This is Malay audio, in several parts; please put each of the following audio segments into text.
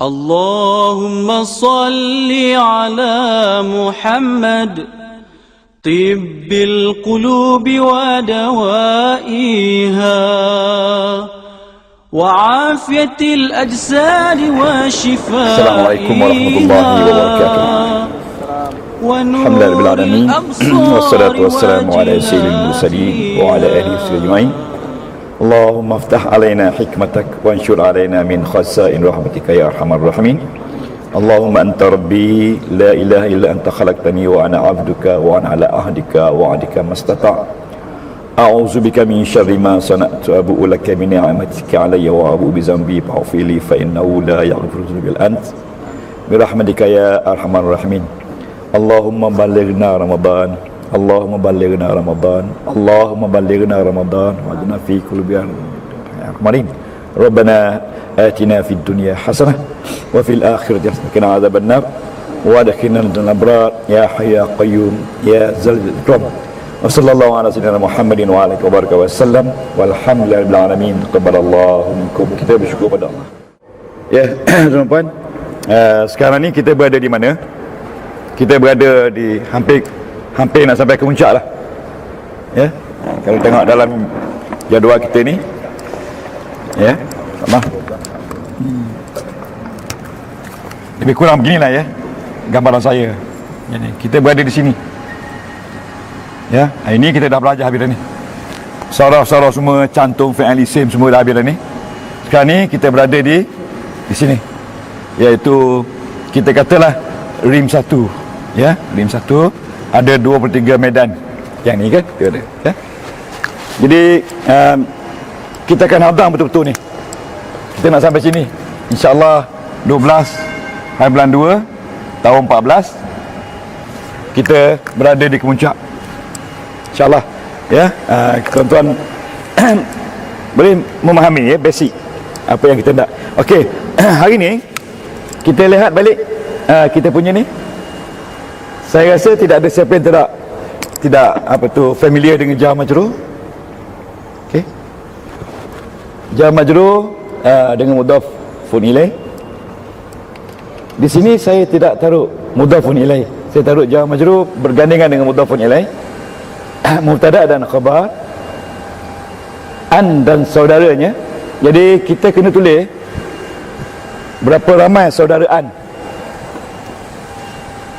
اللهم صل على محمد طب القلوب ودوائها وعافية الأجساد وشفائها. السلام عليكم ورحمة الله وبركاته. الحمد لله رب العالمين والصلاة والسلام على سيد المرسلين وعلى آله وصحبه أجمعين. اللهم افتح علينا حكمتك وانشر علينا من خزائن رحمتك يا أرحم الراحمين. اللهم أنت ربي لا إله إلا أنت خلقتني وأنا عبدك وأنا على عهدك ووعدك ما استطعت. أعوذ بك من شر ما صنعت أبوء لك من نعمتك علي وأبوء بذنبي فاغفر لي فإنه لا يغفر الذنوب إلا أنت برحمتك يا أرحم الراحمين. اللهم بلغنا رمضان، اللهم بلغنا رمضان، اللهم بلغنا رمضان واجعلنا في قلوب الرحمن. ربنا آتنا في الدنيا حسنة وفي الآخرة حسنة وقنا عذاب النار وادخلنا الجنة الأبرار يا حي يا قيوم يا ذا الإكرام. وصلى الله على سيدنا Muhammadin wa alihi wa barakatuh wasallam walhamdulillahi rabbil alamin. Taqabbalallahu minkum. Kita bersyukur pada Allah. Ya, tuan-tuan, sekarang ni kita berada di mana? Kita berada di hampir nak sampai ke puncak lah. Ya, kalau tengok dalam jadual kita ni, ya, sama. Lebih kurang beginilah ya gambaran saya. Jadi kita berada di sini. Ya, hari ni kita dah belajar habis dah ni. Saraf-saraf semua, cantum, fi'il isim semua dah habis dah ni. Sekarang ni kita berada di sini. Iaitu kita katalah rim 1. Ya, rim 1 ada 23 medan. Yang ni kan? Dia ada, ya. Jadi kita akan hadam betul-betul ni. Kita nak sampai sini. InsyaAllah 12 hari bulan 2 tahun 14 kita berada di kemuncak. InsyaAllah, ya, tuan-tuan boleh memahami ya basic apa yang kita nak. Okey, hari ni kita lihat balik kita punya ni. Saya rasa tidak ada siapa yang tidak apa tu familiar dengan jar majrur. Okey, jar majrur dengan mudhafun ilaih. Di sini saya tidak taruh mudhafun ilaih, saya taruh jar majrur bergandengan dengan mudhafun ilaih. Mubtada dan khabar, an dan saudaranya. Jadi kita kena tulis berapa ramai saudara an.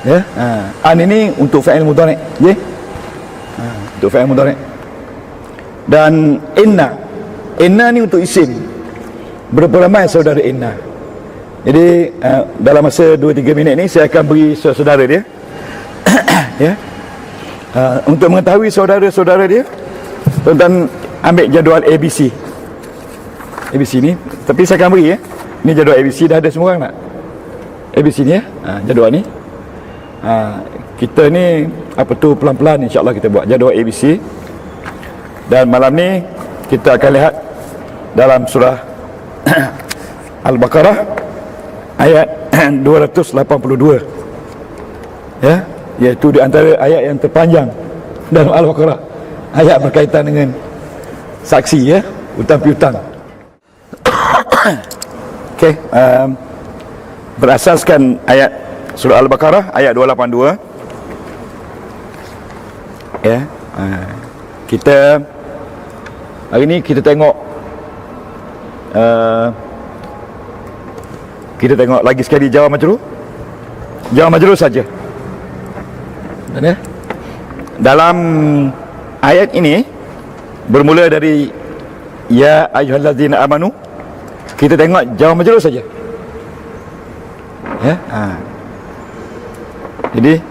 Ya, an ini untuk fa'il mudhari', ya. Untuk fa'il mudhari'. Dan inna ni untuk isim. Berapa ramai saudara inna. Jadi dalam masa 2-3 minit ni saya akan beri saudara dia. Ya. Untuk mengetahui saudara-saudara dia, tuan-tuan ambil jadual ABC ni, tapi saya akan beri ya. Ni jadual ABC, dah ada semua orang tak? ABC ni ya, jadual ni. Kita ni apa tu pelan-pelan insya-Allah kita buat jadual ABC. Dan malam ni kita akan lihat dalam surah Al-Baqarah ayat 282. Ya, iaitu di antara ayat yang terpanjang dalam Al-Baqarah, ayat berkaitan dengan saksi ya, hutang piutang. Okey, berasaskan ayat surah Al-Baqarah ayat 282. Ya, kita hari ni kita tengok lagi sekali jar majrur saja. Ya? Dalam ayat ini bermula dari ya ayyuhallazina amanu, kita tengok jar majrur saja. Ya, jadi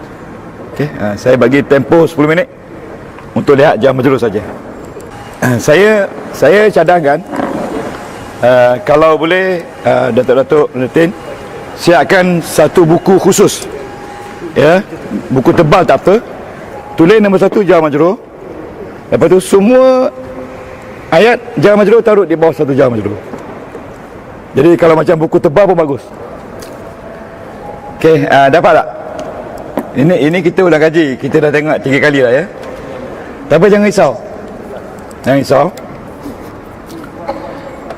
okey, saya bagi tempo 10 minit untuk lihat jar majrur saja. Saya cadangkan kalau boleh Datuk Nutin, saya akan satu buku khusus. Ya, buku tebal tak apa, tulis nombor 1 jar majrur, lepas tu semua ayat jar majrur taruh di bawah satu jar majrur. Jadi kalau macam buku tebal pun bagus. Okey, dapat tak? Ini kita udah kaji, kita dah tengok 3 kali dah ya. Tapi jangan risau. Jangan risau.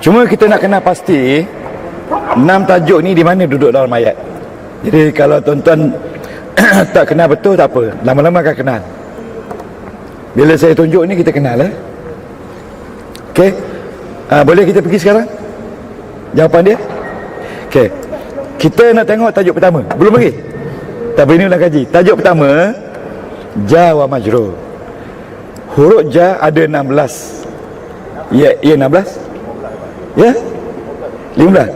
Cuma kita nak kena pasti 6 tajuk ni di mana duduk dalam ayat. Jadi kalau tuan-tuan tak kenal betul tak apa, lama-lama akan kenal. Bila saya tunjuk ni kita kenal Okey. Boleh kita pergi sekarang jawapan dia? Okey. Kita nak tengok tajuk pertama. Belum lagi? Tak boleh, ni ulang kaji. Tajuk pertama, ja wa majrur. Huruf ja ada 16. Ya 16? Ya? 15.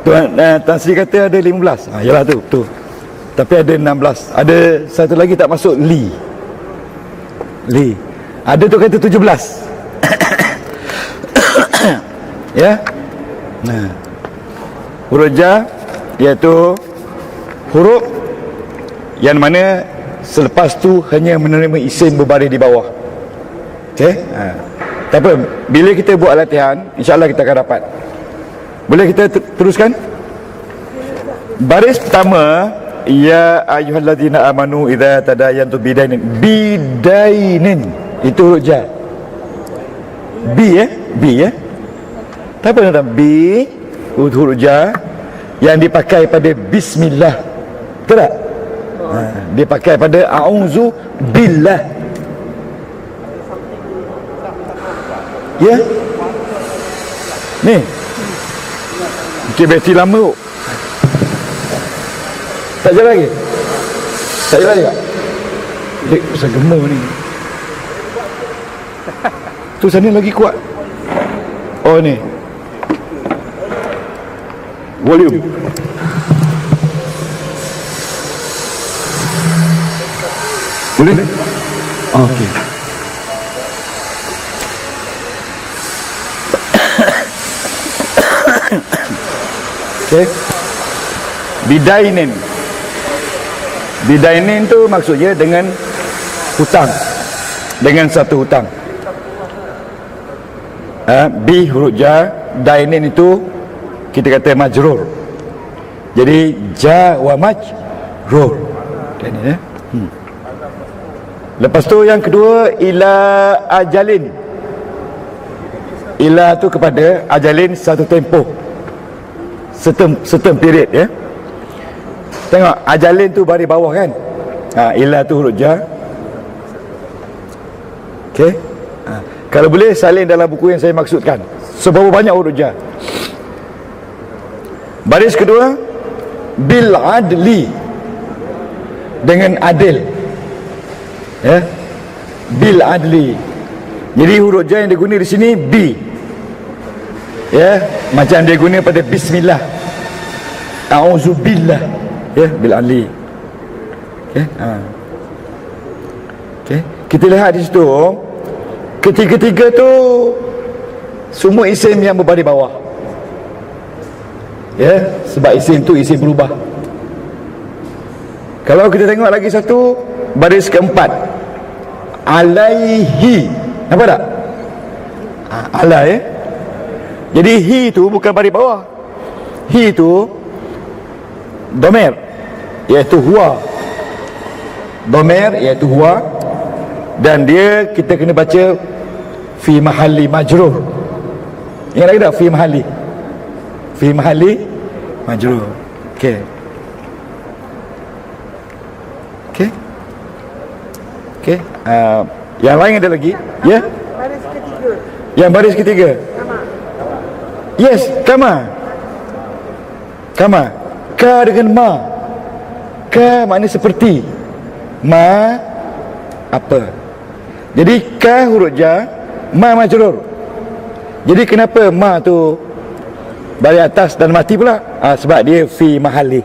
Tuan Sri kata ada 15. Yalah tu, betul. Tapi ada 16. Ada satu lagi tak masuk, li. Ada tu kata 17. Ya. Nah. Huruf ja iaitu huruf yang mana selepas tu hanya menerima isim berbaris di bawah. Okey? Tak apa, bila kita buat latihan, insya-Allah kita akan dapat. Boleh kita teruskan? Baris pertama, ya ayyuhallazina amanu idza tadayantum bidainin. Itu huruf ja. B ya. Tak apa tentang B, huruf ja yang dipakai pada bismillah. Betul tak? Dipakai pada a'udzu billah. Ya. Ni. Okey, bateri lama. Tak jalan lagi? Tak jalan tak? Dek, pasal gemar ni. Tu sana lagi kuat. Oh ni. Volume. Boleh? Okey. Okey. Bidainin tu maksudnya dengan hutang. Dengan satu hutang. B huruf ja, dainin itu kita kata majrur. Jadi ja wa majrur. Ini Lepas tu yang kedua, ila ajalin. Ila tu kepada, ajalin satu tempoh, certain period ya. Tengok ajalin tu baris bawah kan. Ila tu huruf ja. Okey. Kalau boleh salin dalam buku yang saya maksudkan. Seberapa banyak huruf ja. Baris kedua, bil adli, dengan adil. Ya. Bil adli. Jadi huruf ja yang diguna di sini B. Ya, macam dia guna pada bismillah. A'udzubillah. Ya, bil adli. Okey. Okey. Kita lihat di situ, ketiga-tiga tu semua isim yang berbaris bawah. Ya, sebab isim tu isim berubah. Kalau kita tengok lagi satu, baris keempat, alaihi. Nampak tak? Ala ya. Jadi hi tu bukan baris bawah. Hi tu domer, iaitu huwa. Domer iaitu huwa. Dan dia kita kena baca fi mahalli majrur. Ingat lagi tak? Fi mahalli majrur. Okey. Okey. Okey. Yang lain ada lagi? Ya. Baris ketiga. Yang baris ketiga. Kama. Yes, kama. Ka dengan ma. Ka makna seperti. Ma apa? Jadi ka huruf ja, ma majrur. Jadi kenapa ma tu baris atas dan mati pula? Sebab dia fi mahalli.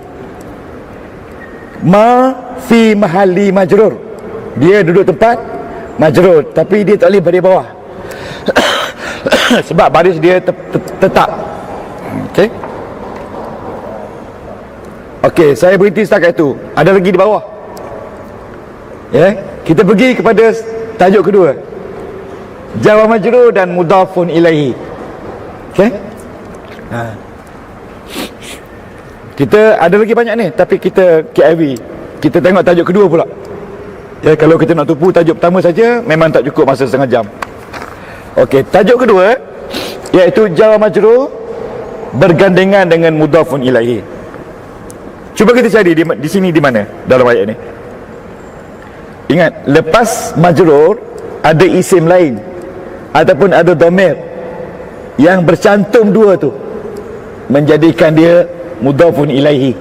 Ma fi mahalli majrur. Dia duduk tempat majrur, tapi dia tak boleh baris bawah. Sebab baris dia tetap. Okey. Okey, saya berhenti setakat itu. Ada lagi di bawah. Ya, kita pergi kepada tajuk kedua. Jar wa majrur dan mudhafun ilaihi. Okey? Kita ada lagi banyak ni, tapi kita KIV. Kita tengok tajuk kedua pula. Ya, kalau kita nak tupu tajuk pertama saja memang tak cukup masa setengah jam. Okey, tajuk kedua iaitu jar wa majrur bergandengan dengan mudhafun ilaihi. Cuba kita cari di sini di mana dalam ayat ni. Ingat, lepas majrur ada isim lain ataupun ada dhamir yang bercantum dua tu, menjadikan dia mudhafun ilaihi.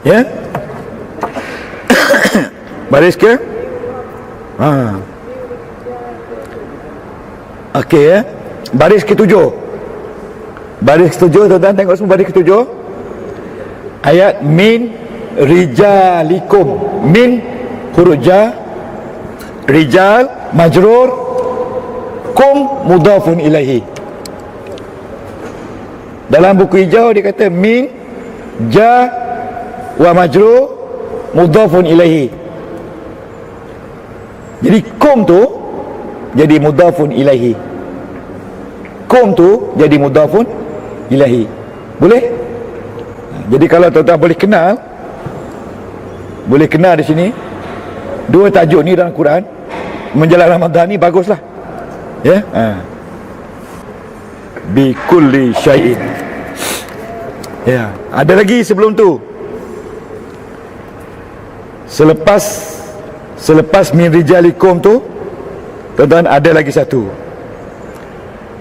Ya? Baris ke? Okey ya. Baris ketujuh. Baris ketujuh, tuan-tuan tengok semua baris ketujuh. Ayat min rijalikum. Min huruf jar, rijal majrur, kum mudhafun ilaihi. Dalam buku hijau dia kata min ja wa majrur mudhafun ilaihi. Jadi kum tu jadi mudhafun ilaihi. Kum tu jadi mudhafun ilaihi. Boleh? Jadi kalau tuan-tuan boleh kenal di sini dua tajuk ni dalam Quran menjelang Ramadan ni, baguslah. Ya? Bi kulli syai'in. Ya, ada lagi sebelum tu. Selepas min rijalikum tu, tuan-tuan ada lagi satu,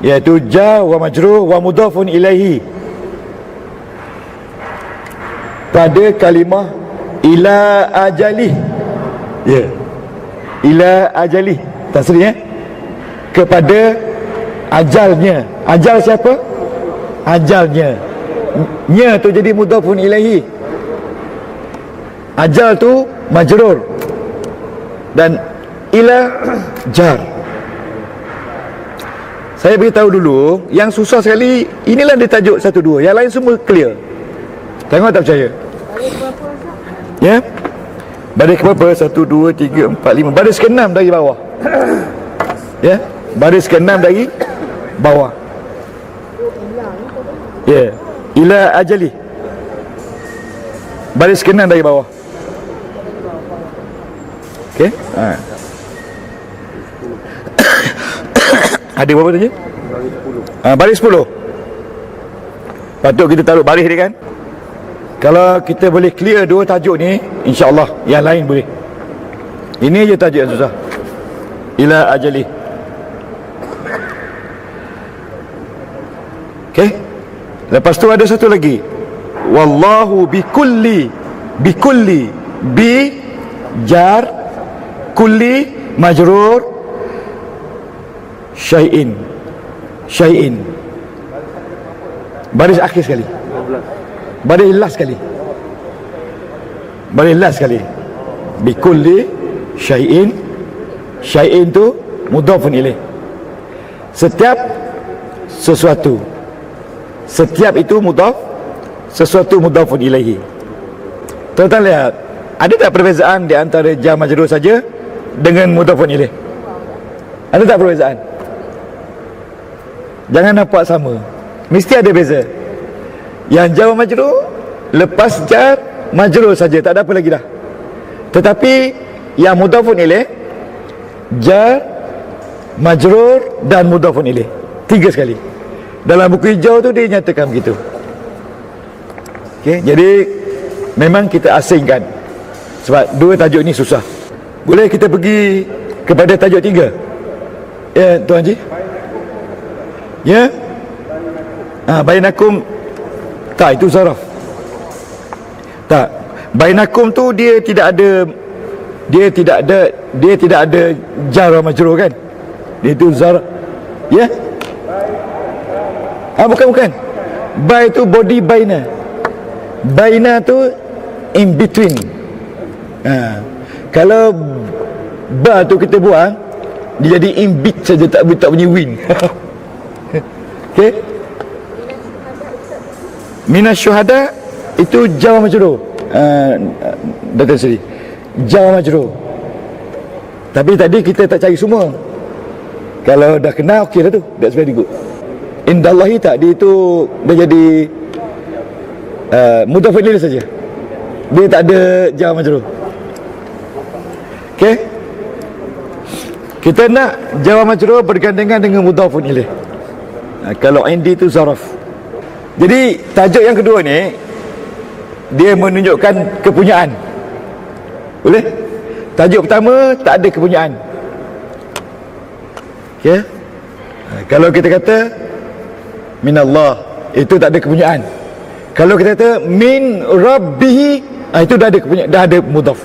iaitu ja wa majrur wa mudhafun ilaihi pada kalimah ila ajali. Ya, ila ajali tasrih, kepada ajalnya. Ajal siapa? Ajalnya. Nya tu jadi mudhafun ilaihi. Ajal tu majrur dan ila jar. Saya beritahu dulu, yang susah sekali inilah dia tajuk 1-2, yang lain semua clear. Tengok tak percaya? Ya? Baris ke berapa? 1, 2, 3, 4, 5. Baris ke-6 dari bawah. Ya? Baris ke-6 dari bawah. Ya. Ila ajali. Baris ke-6 dari bawah. Okey? Ada berapa tadi? Baris 10. Patut kita taruh baris ni kan. Kalau kita boleh clear dua tajuk ni, insya-Allah yang lain boleh. Ini je tajuk yang susah. Ila ajali. Okey? Lepas tu ada satu lagi. Wallahu bikulli bi jar kulli majrur syai'in. Baris akhir sekali. Baris last sekali. Bikulli syai'in. Syai'in tu mudhafun ilaih. Setiap sesuatu. Setiap itu mudhaf, sesuatu mudhafun ilaihi. Tuan-tuan lihat, ada tak perbezaan di antara jar majrur saja dengan mudhafun ilaih? Ada tak perbezaan? Jangan nampak sama, mesti ada beza. Yang jar majrur lepas jar majrur saja, tak ada apa lagi dah. Tetapi yang mudhafun ilaih, jar, majrur dan mudhafun ilaih, 3 sekali. Dalam buku hijau tu dia nyatakan begitu. Okey, jadi memang kita asingkan sebab dua tajuk ni susah. Boleh kita pergi kepada tajuk 3? Ya, Tuan Haji? Ya? Bainakum. Tak, itu zaraf. Tak. Bainakum tu dia tidak ada jar majrur kan? Dia itu zaraf. Ya? Bukan. Bai tu body baina. Baina tu in between. Kalau ba tu kita buang, dia jadi in bit saja, tak bunyi win. Okey. Minas syuhada itu jar majrur. Datuk Seri, jar majrur. Tapi tadi kita tak cari semua. Kalau dah kenal, okey dah tu. That's very good. Indallahi tak, dia itu dah jadi mudhafun ilaih saja. Dia tak ada jar majrur. Okey? Kita nak jar majrur bergandengan dengan mudhafun ilaih. Kalau indi itu zaraf. Jadi tajuk yang kedua ni, dia menunjukkan kepunyaan. Boleh? Tajuk pertama tak ada kepunyaan. Ya. Kalau kita kata minallah, itu tak ada kepunyaan. Kalau kita kata min rabbihi, itu dah ada kepunyaan, dah ada mudhaf.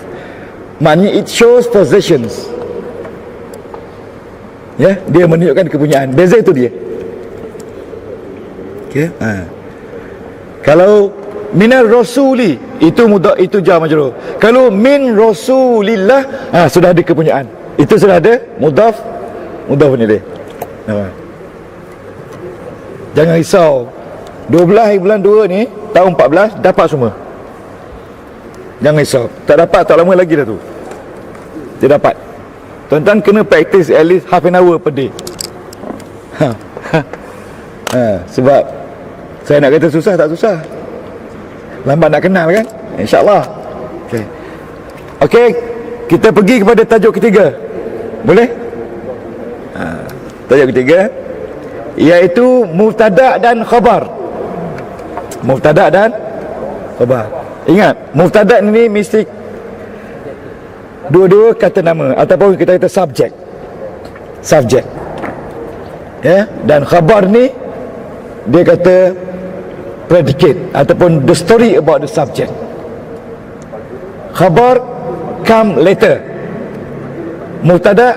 Maknanya it shows possessions. Ya, dia menunjukkan kepunyaan. Beza itu dia. Okey. Kalau minar rasuli, itu mudhaf, itu jar majrur. Kalau min rasulillah, sudah ada kepunyaan. Itu sudah ada mudhaf ni dia. Jangan risau. 12 hari bulan 2 ni tahun 14 dapat semua. Jangan risau. Tak dapat tak lama lagi dah tu. Dia dapat. Tuan-tuan kena practice at least half an hour per day. Sebab saya nak kata susah tak susah. Lambat nak kenal kan? InsyaAllah. Okey, kita pergi kepada tajuk ketiga. Boleh? Tajuk ketiga iaitu mubtada' dan khabar. Mubtada' dan khabar. Ingat, mubtada' ni mesti dua-dua kata nama ataupun kita kata subjek. Ya, dan khabar ni dia kata predicate ataupun the story about the subject. Khabar come later. Mubtada'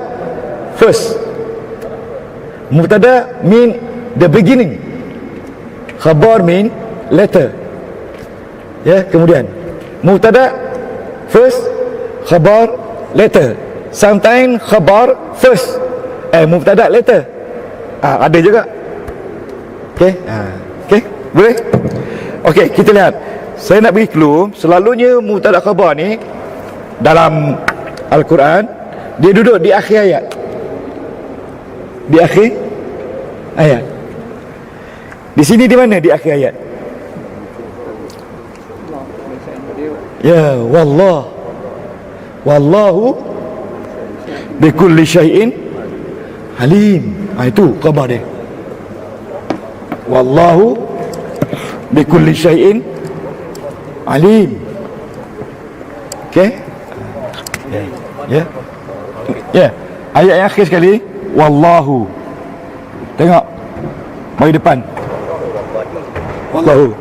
first. Mubtada' mean the beginning. Khabar mean later. Ya, kemudian mubtada' first, khabar later. Sometimes khabar first, mubtada' later. Ada juga. Okey. Okey, boleh? Okey, kita lihat. Saya nak bagi clue, selalunya mubtada' khabar ni dalam Al-Quran dia duduk di akhir ayat. Di akhir ayat. Di sini di mana di akhir ayat? Ya, wallahu bikulli syai'in alim. Itu khabar dia. Wallahu bikulli syai'in alim. Okey? Ya. Ayat yang akhir sekali, wallahu. Tengok. Mari depan. Wallahu.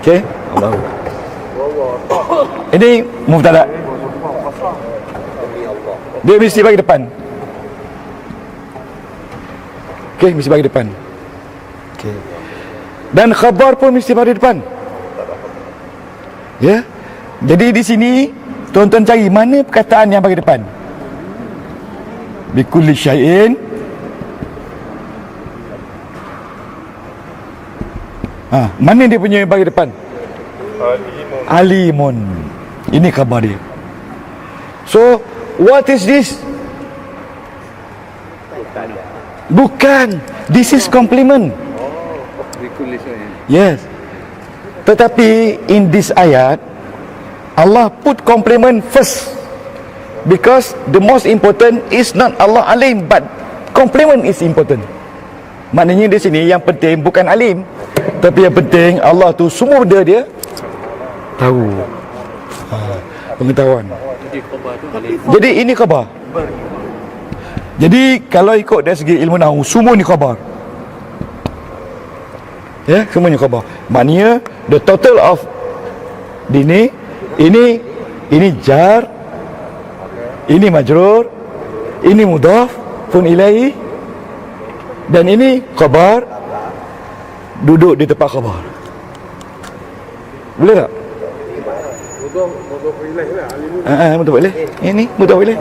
Okey? Wallahu. Ini mubtada'. Dia mesti bagi depan. Okey, mesti bagi depan. Okey. Dan khabar pun mesti bagi depan. Ya. Jadi di sini tuan-tuan cari mana perkataan yang bagi depan. Bikulli syai'in. Mana dia punya bagi depan? Alimun. Ini khabar dia. So, what is this? Bukan. This is compliment. Yes. Tetapi in this ayat Allah put compliment first, because the most important is not Allah alim, but compliment is important. Maknanya di sini yang penting bukan alim, tapi yang penting Allah tu semua benda dia tahu. Pengetahuan. Jadi ini khabar. Jadi kalau ikut dari segi ilmu nahwu, semua ni khabar. Ya, semuanya khabar. Maknanya the total of ini jar, ini majrur, ini mudhaf pun ilaihi, dan ini khabar duduk di tempat khabar. Boleh tak? Mudhaf ilaih. Ini mudhaf ilaih.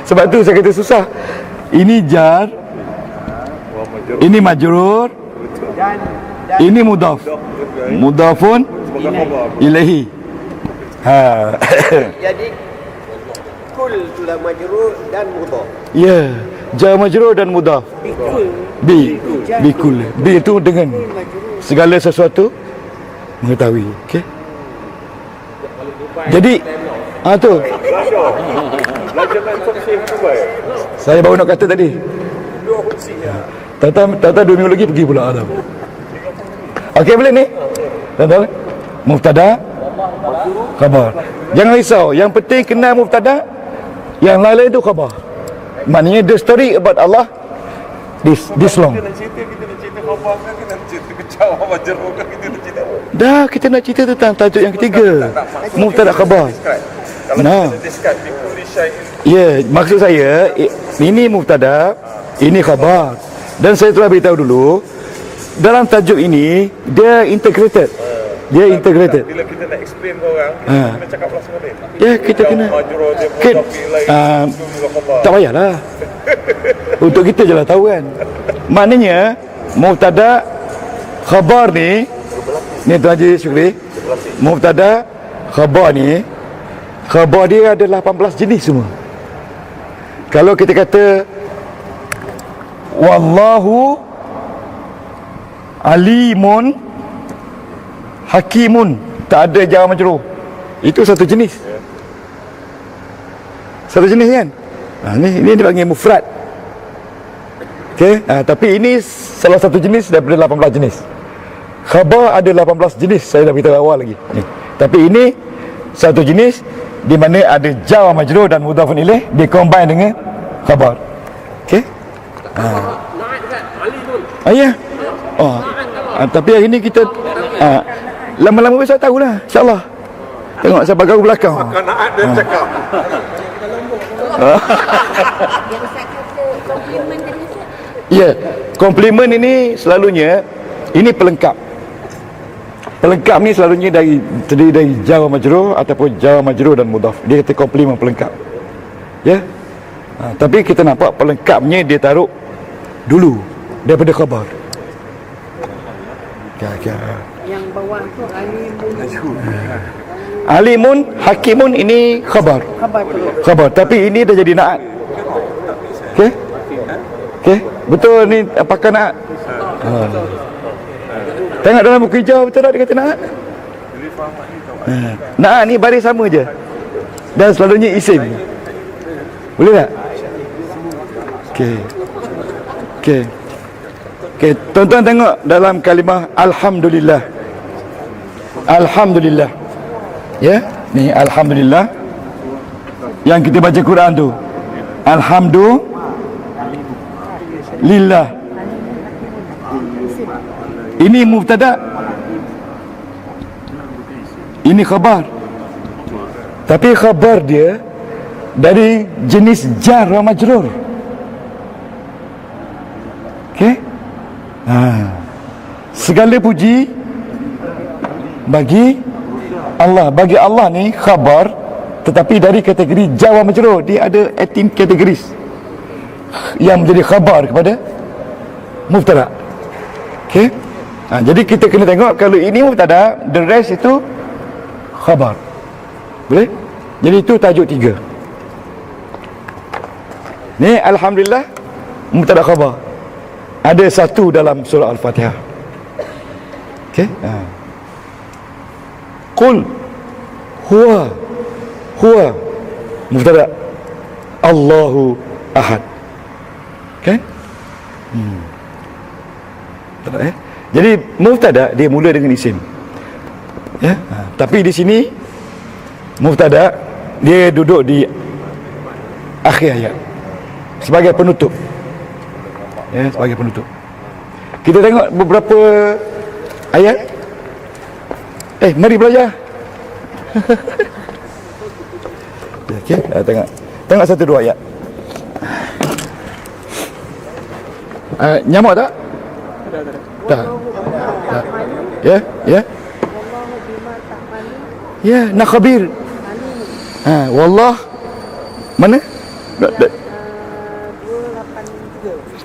Sebab tu saya kata susah. Ini jar, ini majrur, ini mudhaf, mudhafun ilaihi. Jadi kul itulah majrur dan mudhaf. Ya, jar majrur dan mudhaf. Bikul. Bi itu dengan segala sesuatu mengetahui. Okey. Jadi tu. Saya baru nak kata tadi. Tata 2 minggu lagi pergi pula Adam. Okey, boleh ni? Tuan-tuan, mubtada, khabar. Jangan risau, yang penting kenal mubtada, yang lain itu khabar. Maknanya the story about Allah this long. Kita nak cerita khabar kan, kita nak cerita kecau majrur kan, kita nak cerita. Dah, kita nak cerita tentang tajuk yang ketiga, mubtada khabar. Kalau Nah. kita describe bikuli syai'in, Ya, maksud saya ini mubtada, ini khabar. Dan saya telah beritahu dulu, dalam tajuk ini dia integrated. Dia integrated. bila kita nak explain ke orang, Ha. kita cakap langsung dia. Ya, kita kena Majrur dia Kan, tapi lain, itu juga khabar. tak payahlah. Untuk kita je lah tahu kan. Maknanya mubtada khabar ni Tuan Haji Syukri, mubtada khabar ni, khabar dia ada 18 jenis semua. Kalau kita kata wallahu alimun hakimun, tak ada jar majrur, itu satu jenis. Satu jenis kan? Ini dipanggil mufrad. Okey, tapi ini salah satu jenis daripada 18 jenis. Khabar ada 18 jenis, saya dah beritahu awal lagi ni. Tapi ini satu jenis di mana ada jar majrur dan mudhafun ilaih di-combine dengan khabar. Okey? Ya. Tapi hari ni kita lama-lama besar tahulah, insya-Allah. Tengok siapa kau belakang. Kanaat dia cakap. Ya, komplimen ini selalunya ini pelengkap. Pelengkap ni selalunya terdiri dari jar majrur ataupun jar majrur dan mudhaf. Dia kata komplimen pelengkap. Ya. Tapi kita nampak pelengkapnya dia taruh dulu daripada khabar. Yang bawah tu Alimun, hakimun ini khabar. Khabar. Tapi ini dah jadi naat. Okey? Okey? Betul ni apakah naat? Tengok dalam buku hijau betul tak dia kata naat? Naat ni baris sama je. Dan selalunya isim. Boleh tak? Okey. Okey. Okey, tuan-tuan tengok dalam kalimah alhamdulillah. Alhamdulillah. Ya, ni alhamdulillah. Yang kita baca Quran tu. Alhamdulillah. Ini mubtada. Ini khabar. Tapi khabar dia dari jenis jar wa majrur. Okey? Segala puji bagi Allah. Bagi Allah ni khabar, tetapi dari kategori jar wa majrur. Dia ada 18 categories yang menjadi khabar kepada mubtada. Okey? Jadi kita kena tengok kalau ini mubtada, the rest itu khabar. Boleh? Jadi itu tajuk 3. Ni alhamdulillah mubtada khabar. Ada satu dalam surah Al-Fatihah. Okey? Qul huwa mubtada, Allahu ahad. Okey? Jadi mubtada dia mula dengan isim. Ya? Tapi di sini mubtada dia duduk di akhir ayat sebagai penutup. Ya, sebagai penutup. Kita tengok beberapa ayat. Mari belajar. Okey, tengok 1-2 ayat. Nyamuk tak? Tak. Ya. Ya, nak khabir. Wallah. Mana?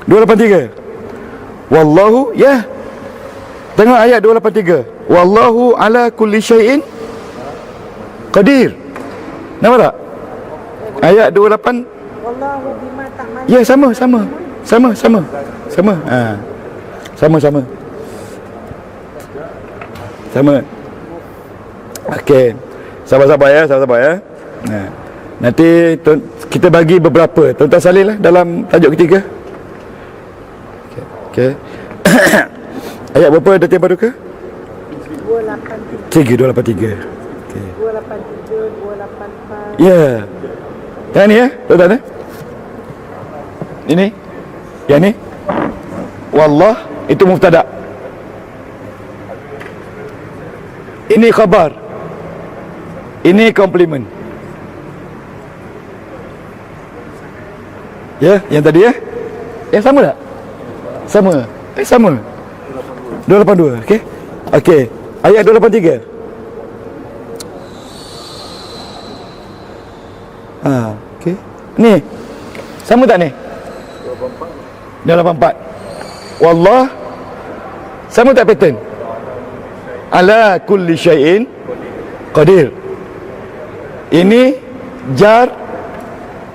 283. Wallahu, ya. Tengok ayat 283. Wallahu ala kulli syai'in qadir. Nampak tak? Ayat 28. wallahu bima ta'malun. Ya, sama. Sama. Okey. Sabar-sabar ya. Nanti kita bagi beberapa. Tuan-tuan salin lah dalam tajuk ketiga. Okey. Ayat berapa dah tiap baru ke? 283, 283. Okey. 283, 284. Ya. Yang ni ya, tuan-tuan eh? Ini. Yang ni. Wallah itu mubtada. Ini khabar. Ini komplement. Ya, yang tadi ya? Yang sama tak? Sama. Sama. 282, okey? Okey. Ayat 283. Okey. Ni. Sama tak ni? 284. Wallah. Sama tak pattern? Ala kulli syai'in qadir. Ini jar,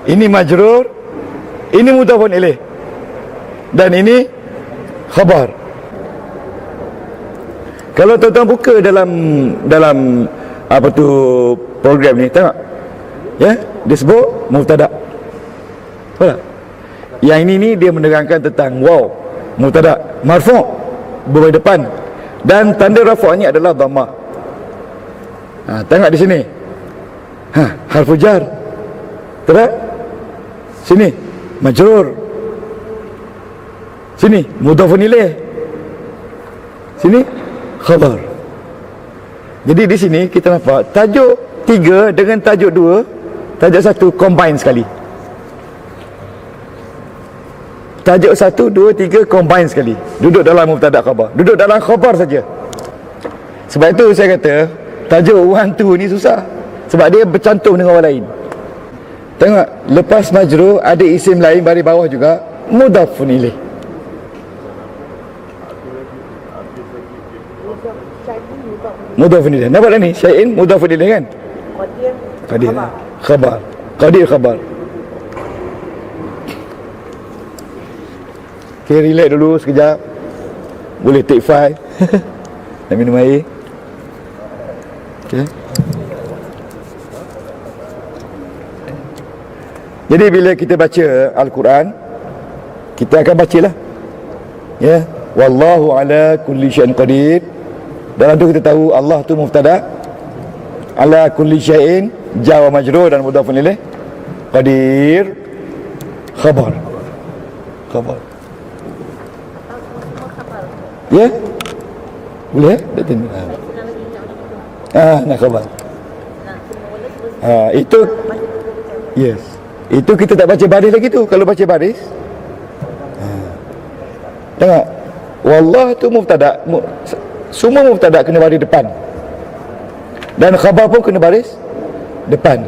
ini majrur, ini mudhafun ilaih, dan ini khabar. Kalau tuan-tuan buka dalam apa tu program ni, tengok ya, dia sebut mubtada. Betul tak? Yang ini ni dia menerangkan tentang waw, mubtada marfu' berbaris depan, dan tanda rafa'nya adalah dhammah. Tengok di sini. Harfu jar. Betul? Sini majrur. Sini mudhafun ilaih. Sini khabar. Jadi di sini kita nampak tajuk 3 dengan tajuk 2, tajuk 1 combine sekali. Tajuk 1, 2, 3 combine sekali. Duduk dalam mubtada khabar. Duduk dalam khabar saja. Sebab itu saya kata tajuk 1, 2 ni susah. Sebab dia bercantum dengan orang lain. Tengok, lepas majrur ada isim lain baris bawah juga, mudhafun ilaih. Mudhafun ilaih. Nampak tak ni? Syai'in mudhafun ilaih kan? Qadir. Khabar. Qadir khabar. Okay, relax dulu sekejap. Boleh take 5. Nak minum air. Okay. Jadi bila kita baca Al-Quran, kita akan bacalah, ya, wallahu ala kulli syai'in qadir. Dalam tu kita tahu Allah tu mubtada, ala kulli syai'in jar wa majrur dan mudhafun ilaih, qadir khabar. Khabar. Ya? Boleh? Tak tahu. Nak khabar. Itu yes. Itu kita tak baca baris lagi tu. Kalau baca baris, tengok, wallah tu mubtada, semua mubtada kena baris depan, dan khabar pun kena baris depan,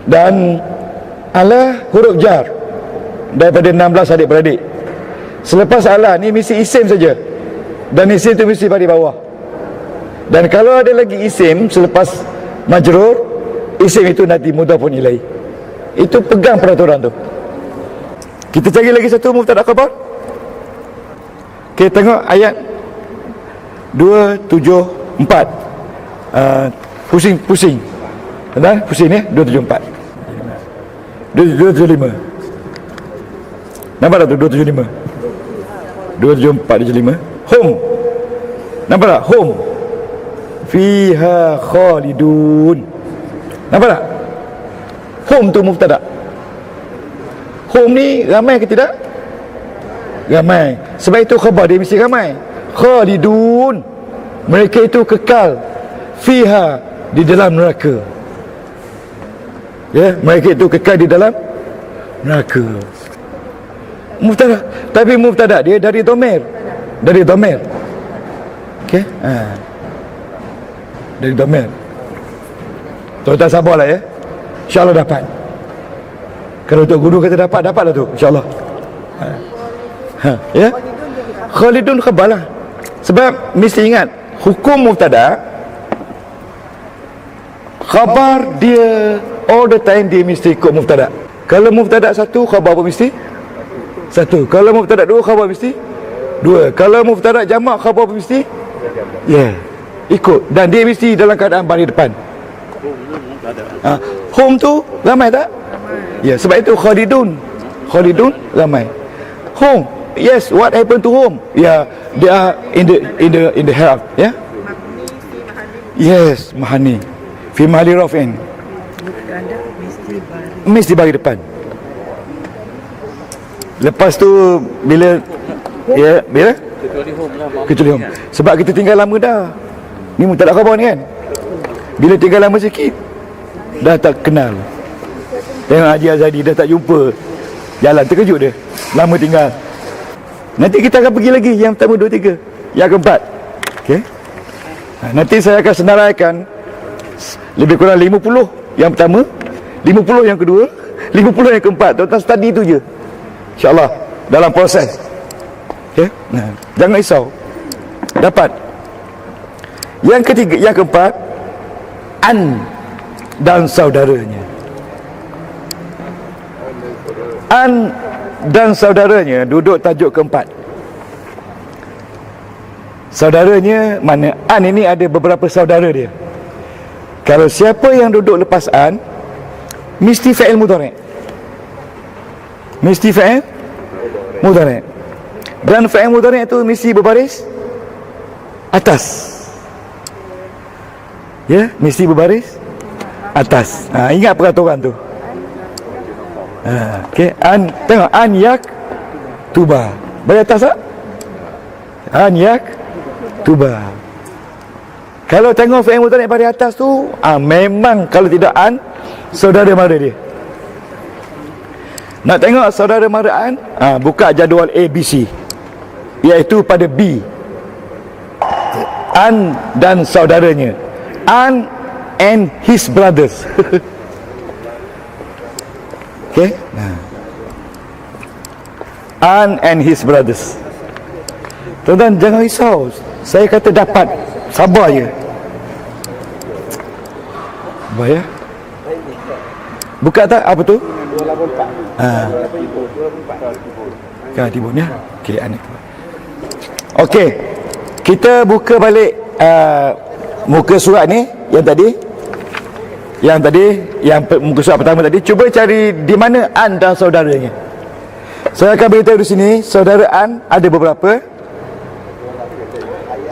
dan ala huruf jar daripada 16 adik-beradik. Selepas ala ni mesti isim saja, dan isim tu mesti baris bawah. Dan kalau ada lagi isim selepas majrur, isim itu nanti mudhafun ilaih. Itu pegang peraturan tu. Kita cari lagi satu mubtada khabar. Okey, tengok ayat 274. Pusing. Benar? Pusing ya? 274. 275. Nampak tak tu 275? 274 275. Hum. Nampak tak? Hum fiha khalidun. Nampak tak? Hum tu mubtada. Hum ni ramai ke tidak? Ramai. Sebab itu khabar dia mesti ramai. Khalidun, mereka itu kekal. Fiha, di dalam neraka. Ya, mereka itu kekal di dalam neraka. Mubtada. Tapi mubtada dia dari dhamir. Dari dhamir. Okey? Dari dhamir. Tuan-tuan sabarlah ya. InsyaAllah dapat. Kalau Tok Guru kata dapat, dapatlah tu, insyaAllah. Ya? Khalidun khabar lah. Sebab mesti ingat, hukum mubtada, khabar dia all the time dia mesti ikut mubtada. Kalau mubtada satu, khabar pun mesti satu. Kalau mubtada dua, khabar mesti dua. Kalau mubtada jamak, khabar pun mesti ikut. Dan dia mesti dalam keadaan baris depan. Hum tu ramai tak? Ya, sebab itu Khalidun ramai. Hum Yes, what happened to whom? Yeah, they are in the health. Yeah. Yes, mahani. Fi mahali rafin. Mesti bagi depan. Lepas tu bila kecuali home. Sebab kita tinggal lama dah. Ni tak ada khabar ni kan. Bila tinggal lama sikit dah tak kenal. Tengok Haji Azadi dah tak jumpa. Jalan terkejut dia. Lama tinggal. Nanti kita akan pergi lagi yang pertama, dua, tiga. Yang keempat. Okey. Nanti saya akan senaraikan lebih kurang 50 yang pertama, 50 yang kedua, 50 yang keempat. Tuan-tuan study tu je. InsyaAllah dalam proses. Okey. Jangan risau. Dapat. Yang ketiga, yang keempat, an dan saudaranya. An dan saudaranya duduk tajuk keempat. Saudaranya mana? An ini ada beberapa saudara dia. Kalau siapa yang duduk lepas an, mesti fa'il mudhari'. Mesti fa'il mudhari'. Dan fa'il mudhari' itu mesti berbaris atas. Ya, mesti berbaris atas. Ingat peraturan tu. Okey, an, tengok an yak tuba. Bagi atas tak? An yak tuba. Kalau tengok fi'il mudhari' pada atas tu, memang kalau tidak an, saudara mara dia. Nak tengok saudara mara an, buka jadual ABC, iaitu pada B. An dan saudaranya. An and his brothers. Okay. An and his brothers. Tuan-tuan jangan risau. Saya kata dapat. Sabar je. Sabar ya. Buka tak apa tu? 284. Kan timbun ya. Okey, anak. Okey. Kita buka balik muka surat ni yang tadi. Yang muka surat pertama tadi. Cuba cari di mana an dan saudaranya. Saya akan beritahu di sini, saudara an ada beberapa.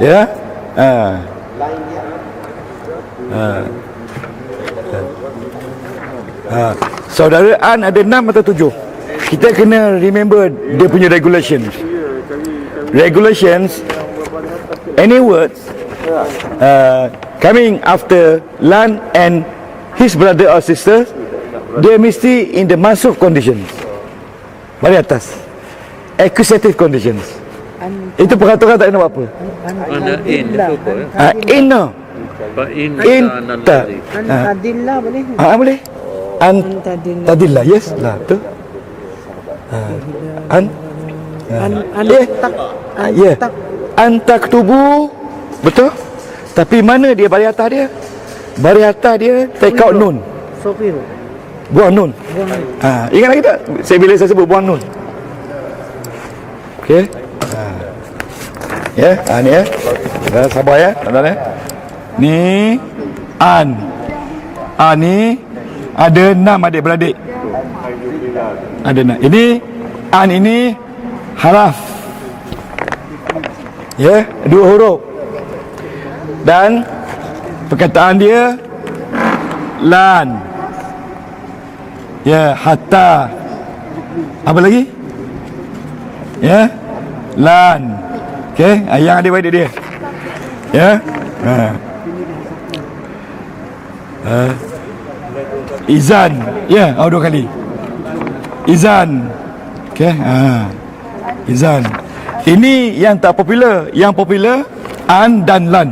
Ya. Saudara an ada 6 atau 7. Kita kena remember dia punya regulations. Regulations, any words coming after lan and his brother or sister, dia mesti in the mansub conditions. Mari atas. Accusative conditions. Itu peraturan tak kena apa. Ana in itu apa ya? Inna. Inta. Antadillah boleh? Boleh. Antadillah. Yes lah tu. Antaktubu. Betul? Tapi mana dia bari atas dia? Bari atas dia take out nun. Sofir. Buang nun. Ingat lagi tak? Bila saya sebut buang nun. Okey. Ya, ni ya. Dah sabar ya, tuan-tuan ya. Ni an. Ni ada 6 adik-beradik. Ada 6. Ini an ini haraf. Ya, 2 huruf. Dan perkataan dia lan. Ya, hatta. Apa lagi? Ya, lan. Okey, yang adik-beradik dia. Ya. Izan. Ya, 2 kali. Izan. Okey, izan. Ini yang tak popular. Yang popular an dan lan.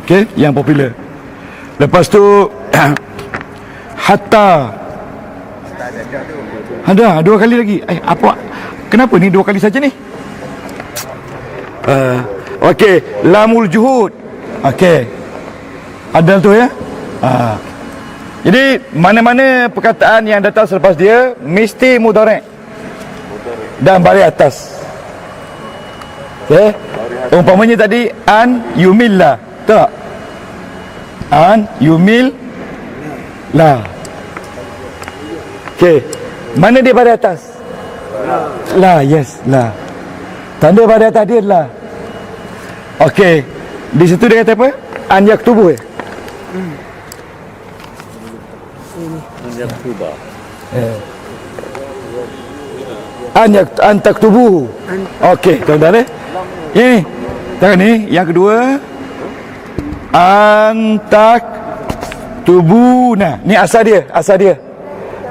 Okey, yang popular. Lepas tu hatta. Ada 2 kali lagi. Apa? Kenapa ni 2 kali saja ni? Okey, lamul juhud. Okey. Ada tu ya. Jadi mana-mana perkataan yang datang selepas dia mesti mudhari' dan bari atas. Okey. Umpamanya tadi an yumillah. Tak? An yumil la. Okey. Mana dia bari atas? La, yes, la. Tanda pada tadi adalah. Okey. Di situ dia kata apa? An yaktubu. Yang tuba. An taktubuhu. Okey, tuan-tuan Ini. Tengok ni, yang kedua. An taktubuna. Ni asal dia,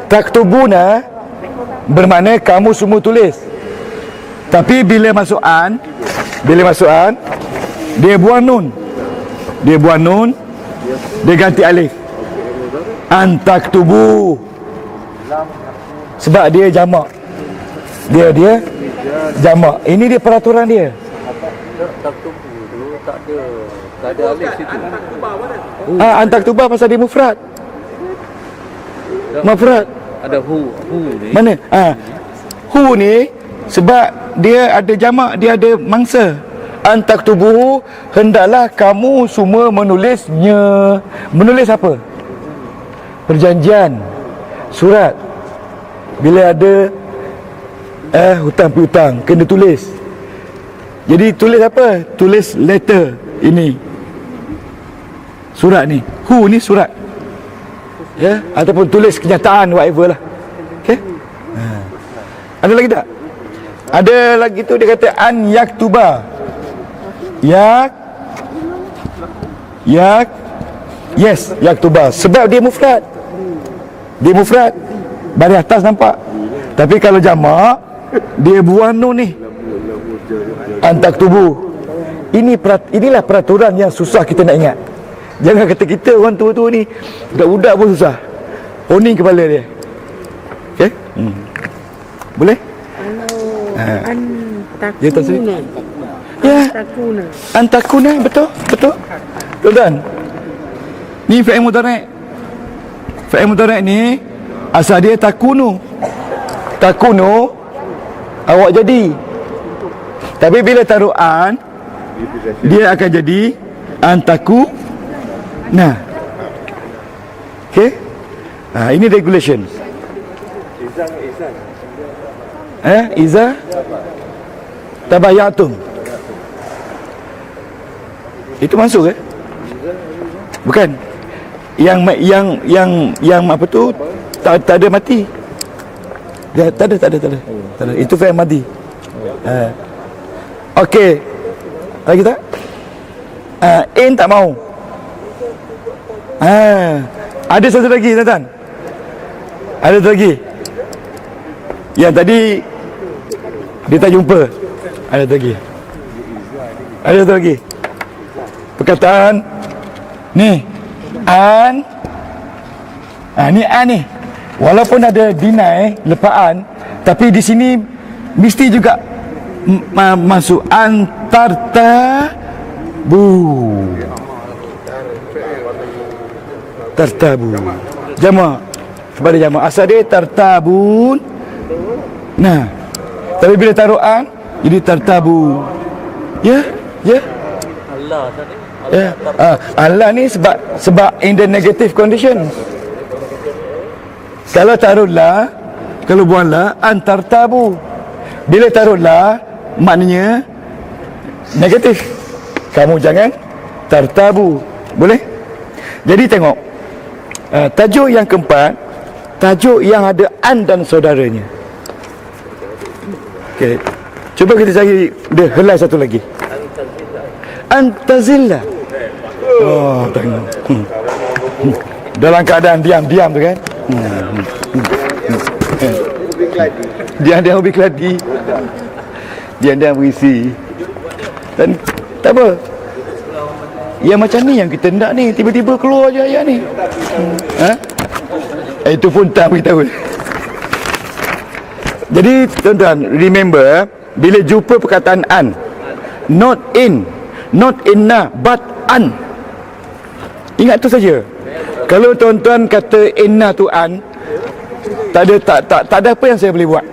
Taktubuna bermakna kamu semua tulis. Tapi bila masuk an, dia buang nun. Dia ganti alif. An taktubu. Sebab dia jamak. Dia jamak. Ini dia peraturan dia. Taktubu tu tak ada alif situ. An taktuba pasal dia mufrad. Ada hu ni. Mana? Hu ni sebab dia ada jamak, dia ada mangsa. An taktubuhu, hendaklah kamu semua menulisnya. Menulis apa? Perjanjian, surat. Bila ada hutang piutang kena tulis. Jadi tulis apa? Tulis letter ini. Surat ni. Hu ni surat. Ya, ataupun tulis kenyataan whatever lah. Okey? Ada lagi tak? Ada lagi tu dia kata an yaktuba. Yes, yaktuba. Sebab dia mufrad. Baris atas nampak. Tapi kalau jamak, dia buang nun ni. An taktubu. Inilah peraturan yang susah kita nak ingat. Jangan kata kita orang tua-tua ni budak-budak pun susah. Poning kepala dia. Okey? Boleh? Ya, tak sini. Ya. Antakuna, betul? Tuan-tuan. Ni fi'il mudhari'. Fi'il mudhari' ni asal dia takunu. Takunu awak jadi. Tapi bila taruh an, dia akan jadi antaku. Nah. Okey? Ini regulation. Iza tabayatum. Itu masuk ke? Bukan. Yang apa tu? Tak ada mati. Dia tak ada. Itu fi'il madhi. Okey. Lagi tak? In tak mau. Ada satu lagi, tuan-tuan. Ada satu lagi. Yang tadi dia tak jumpa. Ada satu lagi. Perkataan ni an. Ni an ni. Walaupun ada deny lepaan, tapi di sini mesti juga masuk tartabu. Jamak. Kepada jamak. Asal dia tartabun. Nah. Tapi bila taruhan jadi tartabu. Ya. Allah tadi. Ya. Allah ni sebab in the negative condition. Kalau taruhlah, kalau buanglah antartabu. Bila taruhlah maknanya negatif. Kamu jangan tartabu. Boleh? Jadi tengok. Tajuk yang keempat, tajuk yang ada an dan saudaranya. Okey. Cuba kita cari dia helai satu lagi. Antazilla. Oh, tengok. Dalam keadaan diam tu kan. Dia hobi keladi. Dia berisi. Dan tak apa. Yang macam ni yang kita nak ni, tiba-tiba keluar je ayat ni. Itu pun tak beritahu. Jadi tuan-tuan, remember bila jumpa perkataan an, not in, not inna, but an. Ingat tu saja. Kalau tuan-tuan kata inna tu an, tak ada apa yang saya boleh buat.